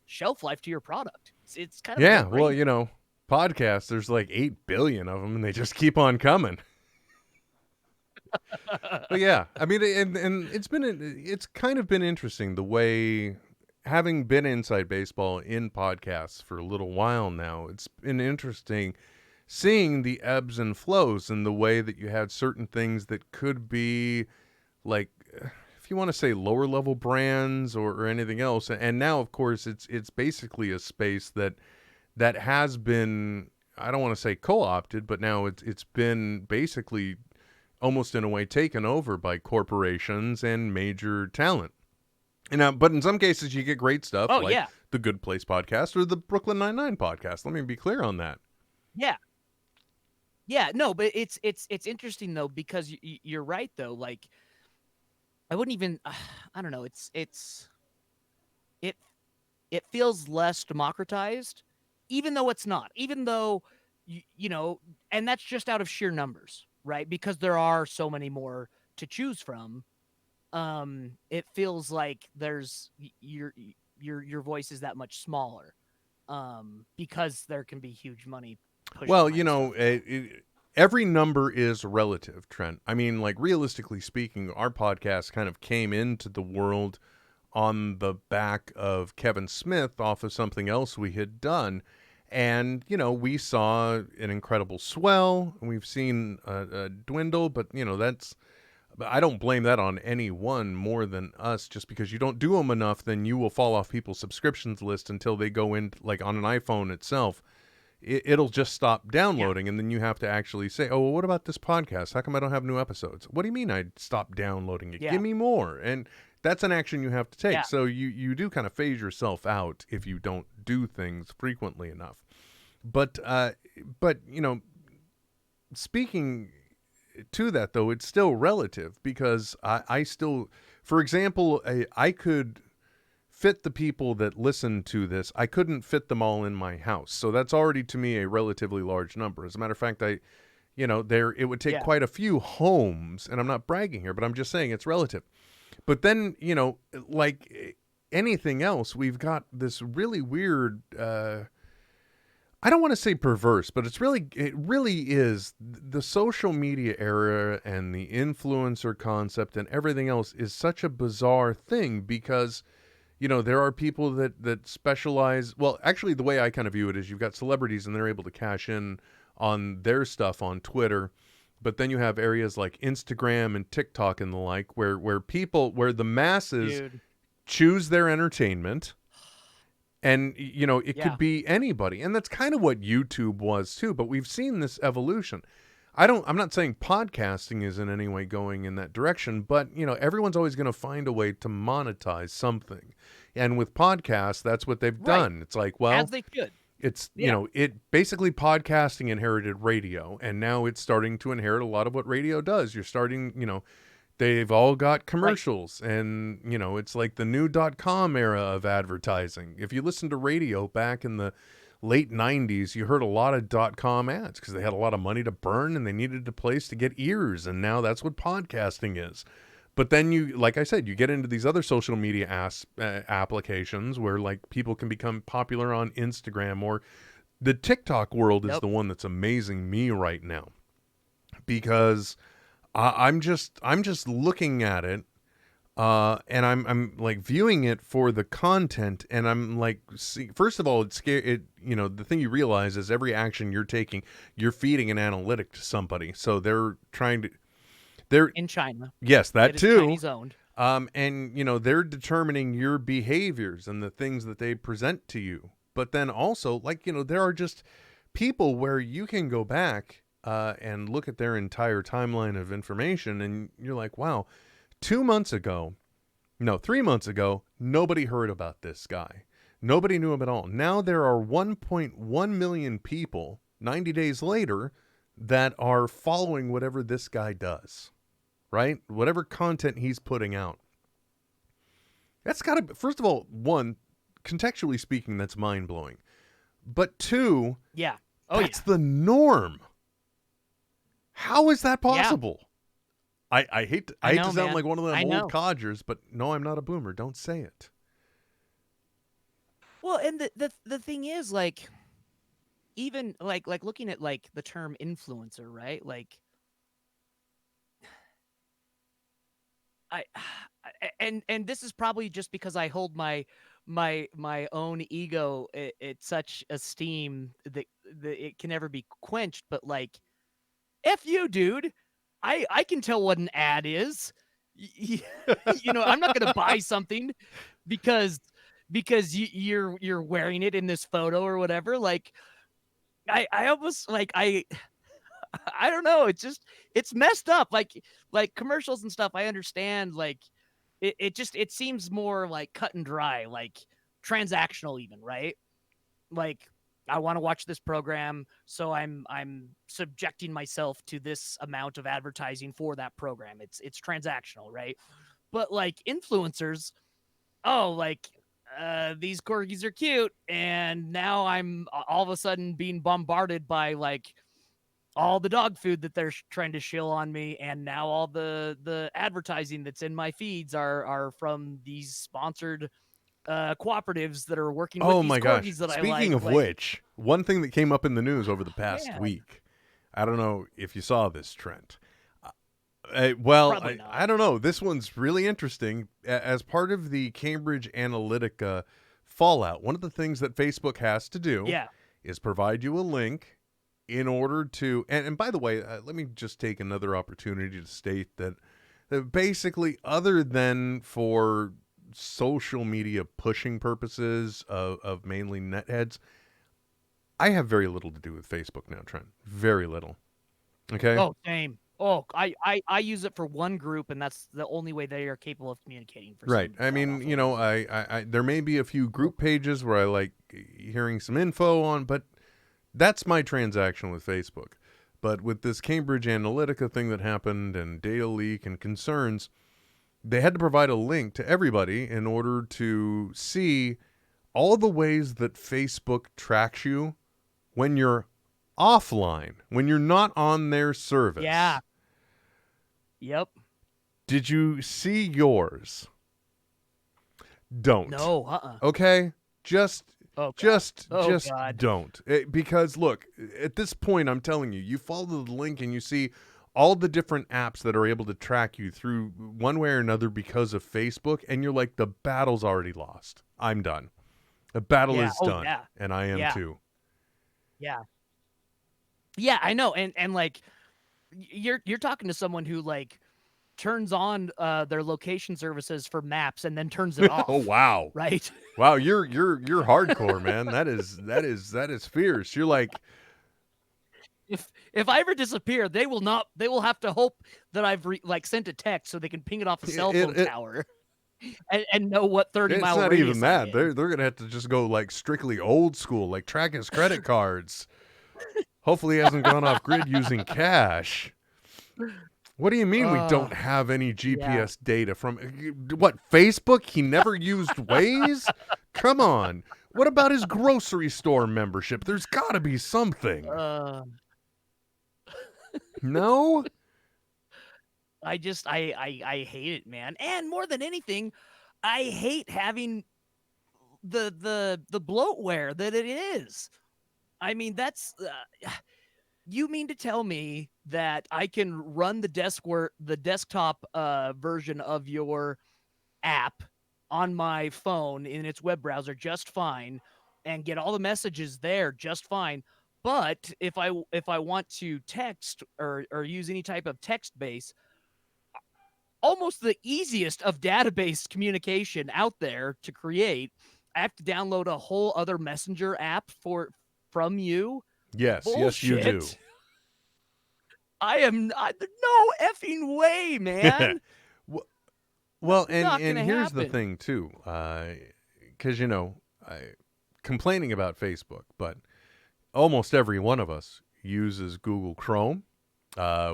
shelf life to your product? It's kind of Yeah, well, podcasts, there's like 8 billion of them, and they just keep on coming. But yeah, I mean, and it's kind of been interesting the way, having been inside baseball in podcasts for a little while now, it's been interesting seeing the ebbs and flows, and the way that you had certain things that could be, like, if you want to say, lower level brands or anything else. And now, of course, it's basically a space that has been, I don't want to say co-opted, but now it's been basically almost in a way taken over by corporations and major talent. And but in some cases you get great stuff, like the Good Place podcast or the Brooklyn Nine-Nine podcast. Let me be clear on that. Yeah, no, but it's interesting though, because you're right though. Like, I wouldn't even, I don't know. It feels less democratized, even though it's not. Even though and that's just out of sheer numbers, right? Because there are so many more to choose from. It feels like there's your voice is that much smaller, because there can be huge money pushed. Well, every number is relative, Trent. I mean, like, realistically speaking, our podcast kind of came into the world on the back of Kevin Smith off of something else we had done. And, we saw an incredible swell. We've seen a dwindle, but, I don't blame that on anyone more than us. Just because you don't do them enough, then you will fall off people's subscriptions list until they go in, like on an iPhone itself. It'll just stop downloading, and then you have to actually say, oh, well, what about this podcast? How come I don't have new episodes? What do you mean I stopped downloading it? Give me more. And that's an action you have to take. So you do kind of phase yourself out if you don't do things frequently enough. But speaking to that, though, it's still relative, because I still, for example, I could fit the people that listen to this. I couldn't fit them all in my house. So that's already, to me, a relatively large number. As a matter of fact, it would take quite a few homes, and I'm not bragging here, but I'm just saying it's relative. But then, like anything else, we've got this really weird, I don't want to say perverse, but it really is, the social media era and the influencer concept and everything else is such a bizarre thing, because there are people that specialize. Well, actually, the way I kind of view it is, you've got celebrities and they're able to cash in on their stuff on Twitter. But then you have areas like Instagram and TikTok and the like, where the masses choose their entertainment. And, it Yeah. could be anybody. And that's kind of what YouTube was too. But we've seen this evolution. I'm not saying podcasting is in any way going in that direction, but, everyone's always going to find a way to monetize something. And with podcasts, that's what they've done. It's like, well, as they should. it's, it basically podcasting inherited radio. And now it's starting to inherit a lot of what radio does. You're starting, they've all got commercials, and, it's like the new .com era of advertising. If you listen to radio back in the late 90s, you heard a lot of .com ads because they had a lot of money to burn and they needed a place to get ears, and now that's what podcasting is. But then like I said, you get into these other social media applications where, like, people can become popular on Instagram, or the TikTok world is the one that's amazing me right now, because I'm just looking at it, and I'm like viewing it for the content, and I'm like, first of all, it's scary. The thing you realize is every action you're taking, you're feeding an analytic to somebody, so they're in China. Yes, that too. Chinese owned. And they're determining your behaviors and the things that they present to you. But then also, like, there are just people where you can go back and look at their entire timeline of information, and you're like, wow, 3 months ago, nobody heard about this guy. Nobody knew him at all. Now there are 1.1 million people 90 days later that are following whatever this guy does, right? Whatever content he's putting out. That's got to, first of all, one, contextually speaking, that's mind-blowing. But two, that's the norm. How is that possible? Yeah. I hate to sound like one of them old codgers, but no, I'm not a boomer. Don't say it. Well, and the thing is, like, even like looking at like the term influencer, right? Like, and this is probably just because I hold my own ego at such esteem that it can never be quenched. But, like, F you, dude. I can tell what an ad is. I'm not going to buy something because you're wearing it in this photo or whatever. Like, I almost, like, I don't know. It's messed up. Like commercials and stuff, I understand. Like, it seems more like cut and dry, like transactional even, right? Like, I want to watch this program, so I'm subjecting myself to this amount of advertising for that program. It's transactional, right? But, like, influencers, like, these corgis are cute, and now I'm all of a sudden being bombarded by, like, all the dog food that they're trying to shill on me, and now all the advertising that's in my feeds are from these sponsored cooperatives that are working with these corgis that I like. Speaking of which, one thing that came up in the news over the past week, I don't know if you saw this, Trent. I don't know. This one's really interesting. As part of the Cambridge Analytica fallout, one of the things that Facebook has to do is provide you a link in order to, and by the way, let me just take another opportunity to state that basically, other than for social media pushing purposes of mainly NetHeads, I have very little to do with Facebook now, Trent. Very little. Okay? Oh, same. Oh, I use it for one group, and that's the only way they are capable of communicating. Right. I mean, I there may be a few group pages where I like hearing some info on, but that's my transaction with Facebook. But with this Cambridge Analytica thing that happened and data leak and concerns, they had to provide a link to everybody in order to see all the ways that Facebook tracks you when you're offline, when you're not on their service. Yeah. Yep. Did you see yours? Don't. No. Okay? Just God. don't. Because look, at this point, I'm telling you, you follow the link and you see all the different apps that are able to track you through one way or another because of Facebook, and you're like, the battle's already lost. I'm done. The battle is done, and I am too. Yeah. Yeah, I know, and like, you're talking to someone who, like, turns on their location services for maps and then turns it off. Oh wow. Right? Wow, you're hardcore, man. That is fierce. You're like, If I ever disappear, they will have to hope that I've sent a text so they can ping it off a cell phone tower and know what 30-mile it's not radius even that. I'm in. They're gonna have to just go like strictly old school, like track his credit cards. Hopefully he hasn't gone off grid using cash. What do you mean we don't have any GPS data from what, Facebook? He never used Waze? Come on. What about his grocery store membership? There's got to be something. No? I hate it, man. And more than anything, I hate having the bloatware that it is. I mean, that's you mean to tell me that I can run the desktop version of your app on my phone in its web browser just fine and get all the messages there just fine, but if I want to text or use any type of text base, almost the easiest of database communication out there to create, I have to download a whole other messenger app from you. Yes, Bullshit. yes, you do. I am not, no effing way, man. Well, and here's happen. the thing too, because complaining about Facebook, but almost every one of us uses Google Chrome.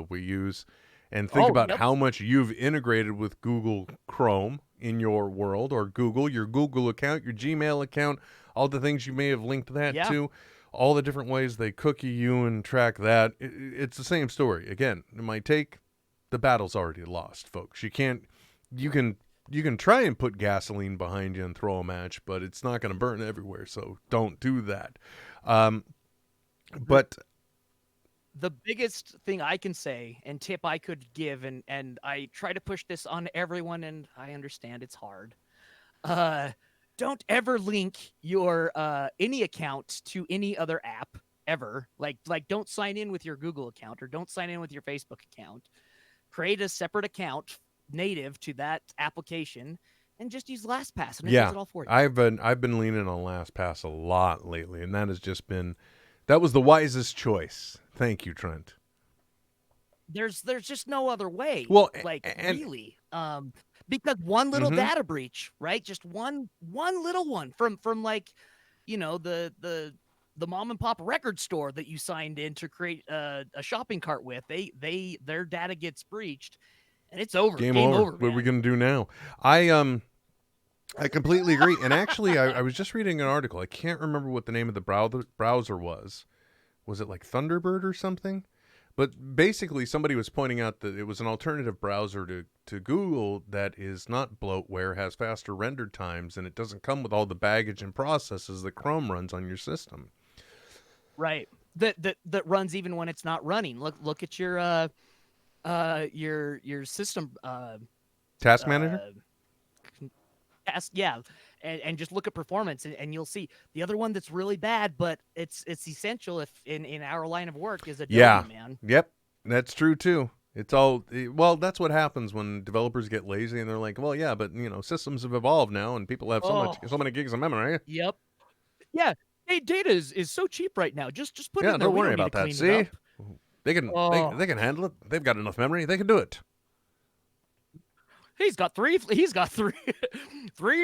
We use and think about how much you've integrated with Google Chrome in your world, or your Google account, your Gmail account, all the things you may have linked that to. All the different ways they cookie you and track that. It's the same story. Again, it might take, the battle's already lost, folks. You can try and put gasoline behind you and throw a match, but it's not going to burn everywhere, so don't do that. But the biggest thing I can say and tip I could give, and I try to push this on everyone, and I understand it's hard. Don't ever link your any account to any other app ever. Like don't sign in with your Google account or don't sign in with your Facebook account. Create a separate account native to that application and just use LastPass and it does it all for you. I've been leaning on LastPass a lot lately, and that was the wisest choice. Thank you, Trent. There's just no other way. Well, really. Because one little data breach, right? Just one little one from like, the mom and pop record store that you signed in to create a shopping cart with. Their data gets breached, and it's over. Game over. What are we gonna do now? I completely agree. And actually, I was just reading an article. I can't remember what the name of the browser was. Was it like Thunderbird or something? But basically, somebody was pointing out that it was an alternative browser to Google that is not bloatware, has faster render times, and it doesn't come with all the baggage and processes that Chrome runs on your system. Right. That runs even when it's not running. Look at your system Task Manager? And just look at performance and you'll see the other one that's really bad, but it's essential if in our line of work is Adobe, man. Yep, that's true too. That's what happens when developers get lazy and they're like, well, yeah, but systems have evolved now and people have so many gigs of memory. Yep. Yeah. Hey, data is so cheap right now. Just put it in there. Don't worry about that. See, they can handle it. They've got enough memory. They can do it. He's got three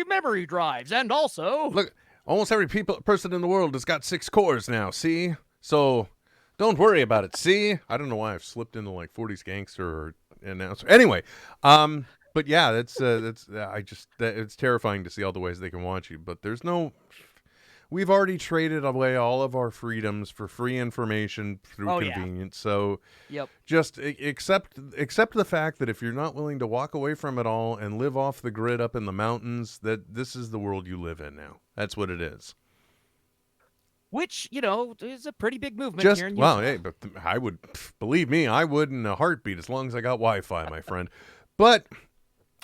memory drives, and also look, almost every person in the world has got 6 cores now. See, so don't worry about it. See, I don't know why I've slipped into like 40s gangster announcer. Anyway, but yeah, it's terrifying to see all the ways they can watch you. But we've already traded away all of our freedoms for free information through convenience. So just accept the fact that if you're not willing to walk away from it all and live off the grid up in the mountains, that this is the world you live in now. That's what it is. Which, is a pretty big movement here in Utah. Well, hey, but believe me, I would in a heartbeat as long as I got Wi-Fi, my friend. But,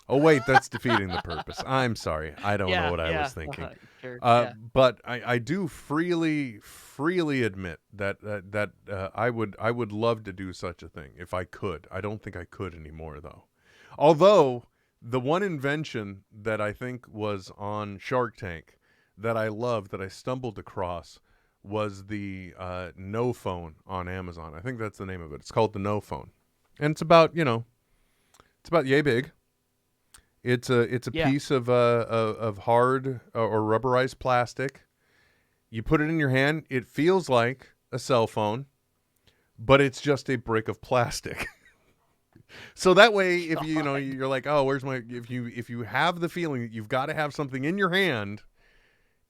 oh wait, that's defeating the purpose. I'm sorry. I don't know what I was thinking. Sure, but I do freely admit that I would love to do such a thing if I could. I don't think I could anymore though. Although the one invention that I think was on Shark Tank that I loved, that I stumbled across, was the No Phone on Amazon. I think that's the name of it. It's called the No Phone, and it's about it's about yay big. It's a piece of hard or rubberized plastic. You put it in your hand. It feels like a cell phone, but it's just a brick of plastic. So that way, if you're like, oh, where's my? If you have the feeling that you've got to have something in your hand,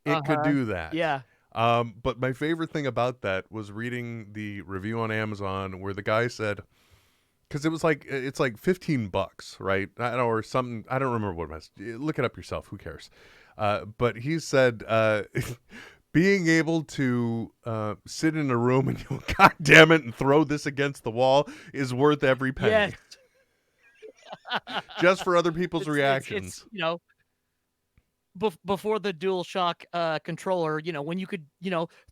it could do that. Yeah. But my favorite thing about that was reading the review on Amazon where the guy said, because it's like $15, right? Or something. I don't remember what it was. Look it up yourself. Who cares? But he said, being able to sit in a room and go, God damn it, and throw this against the wall is worth every penny. Yes. Just for other people's reactions. It's before the DualShock controller, when you could,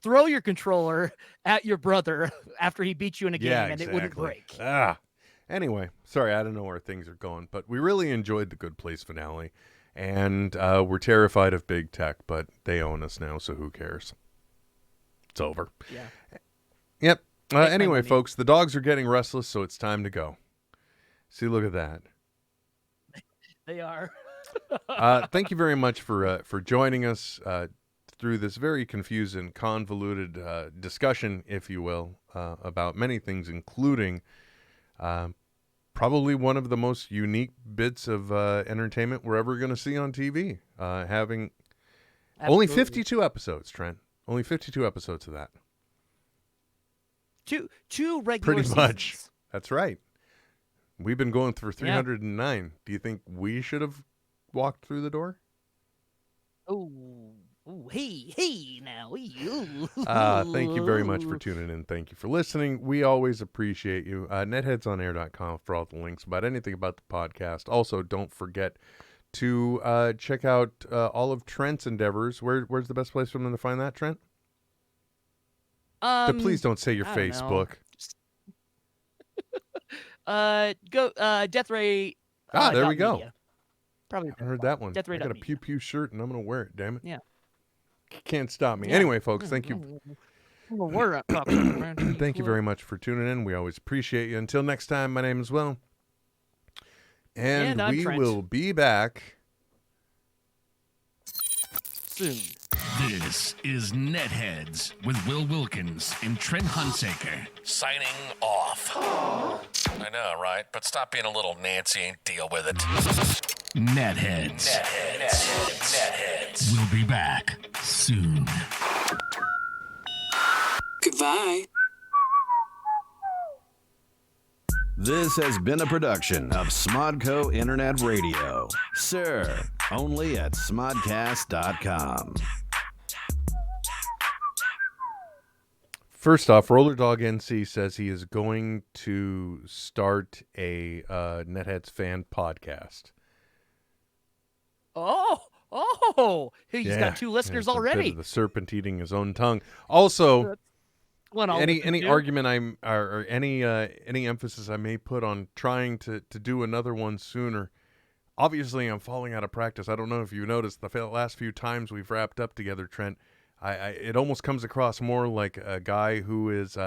throw your controller at your brother after he beat you in a game and it wouldn't break. Anyway, sorry, I don't know where things are going, but we really enjoyed the Good Place finale, and we're terrified of big tech, but they own us now, so who cares? It's over. Yeah. Yep. Anyway, folks, the dogs are getting restless, so it's time to go. See, look at that. They are. Thank you very much for joining us through this very confusing, convoluted discussion, if you will, about many things, including probably one of the most unique bits of entertainment we're ever going to see on TV. Having only 52 episodes, Trent. Only 52 episodes of that. Two regular Pretty seasons. much. That's right. We've been going through 309. Do you think we should have walked through the door? Oh, hey, now. Thank you very much for tuning in. Thank you for listening. We always appreciate you. NetHeadsOnAir.com for all the links about anything about the podcast. Also, don't forget to check out all of Trent's endeavors. Where's the best place for them to find that, Trent? Please don't say your Facebook. Go Death Ray. There we go. Media. Probably I heard that one. Death Ray. I got a pew pew shirt and I'm gonna wear it. Damn it. Yeah. Can't stop me. Anyway, folks, thank you. Thank you very much for tuning in. We always appreciate you. Until next time, my name is Will, and we will be back soon. This is NetHeads with Will Wilkins and Trent Hunsaker signing off. I know, right? But stop being a little Nancy and deal with it. NetHeads. We'll be back soon. Goodbye. This has been a production of Smodco Internet Radio. Sir, only at smodcast.com. First off, Roller Dog NC says he is going to start a NetHeads fan podcast. He's got 2 listeners already. The serpent eating his own tongue. Also, any argument or any emphasis I may put on trying to do another one sooner. Obviously, I'm falling out of practice. I don't know if you noticed the last few times we've wrapped up together, Trent. It almost comes across more like a guy who is,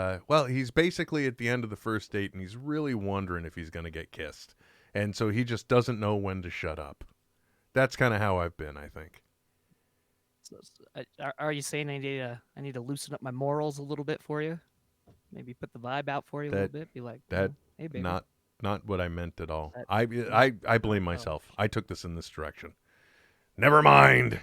he's basically at the end of the first date and he's really wondering if he's going to get kissed. And so he just doesn't know when to shut up. That's kind of how I've been, I think. So, are you saying I need to loosen up my morals a little bit for you? Maybe put the vibe out for you a little bit? Be like, hey, baby. Not what I meant at all. I blame myself. I took this in this direction. Never mind.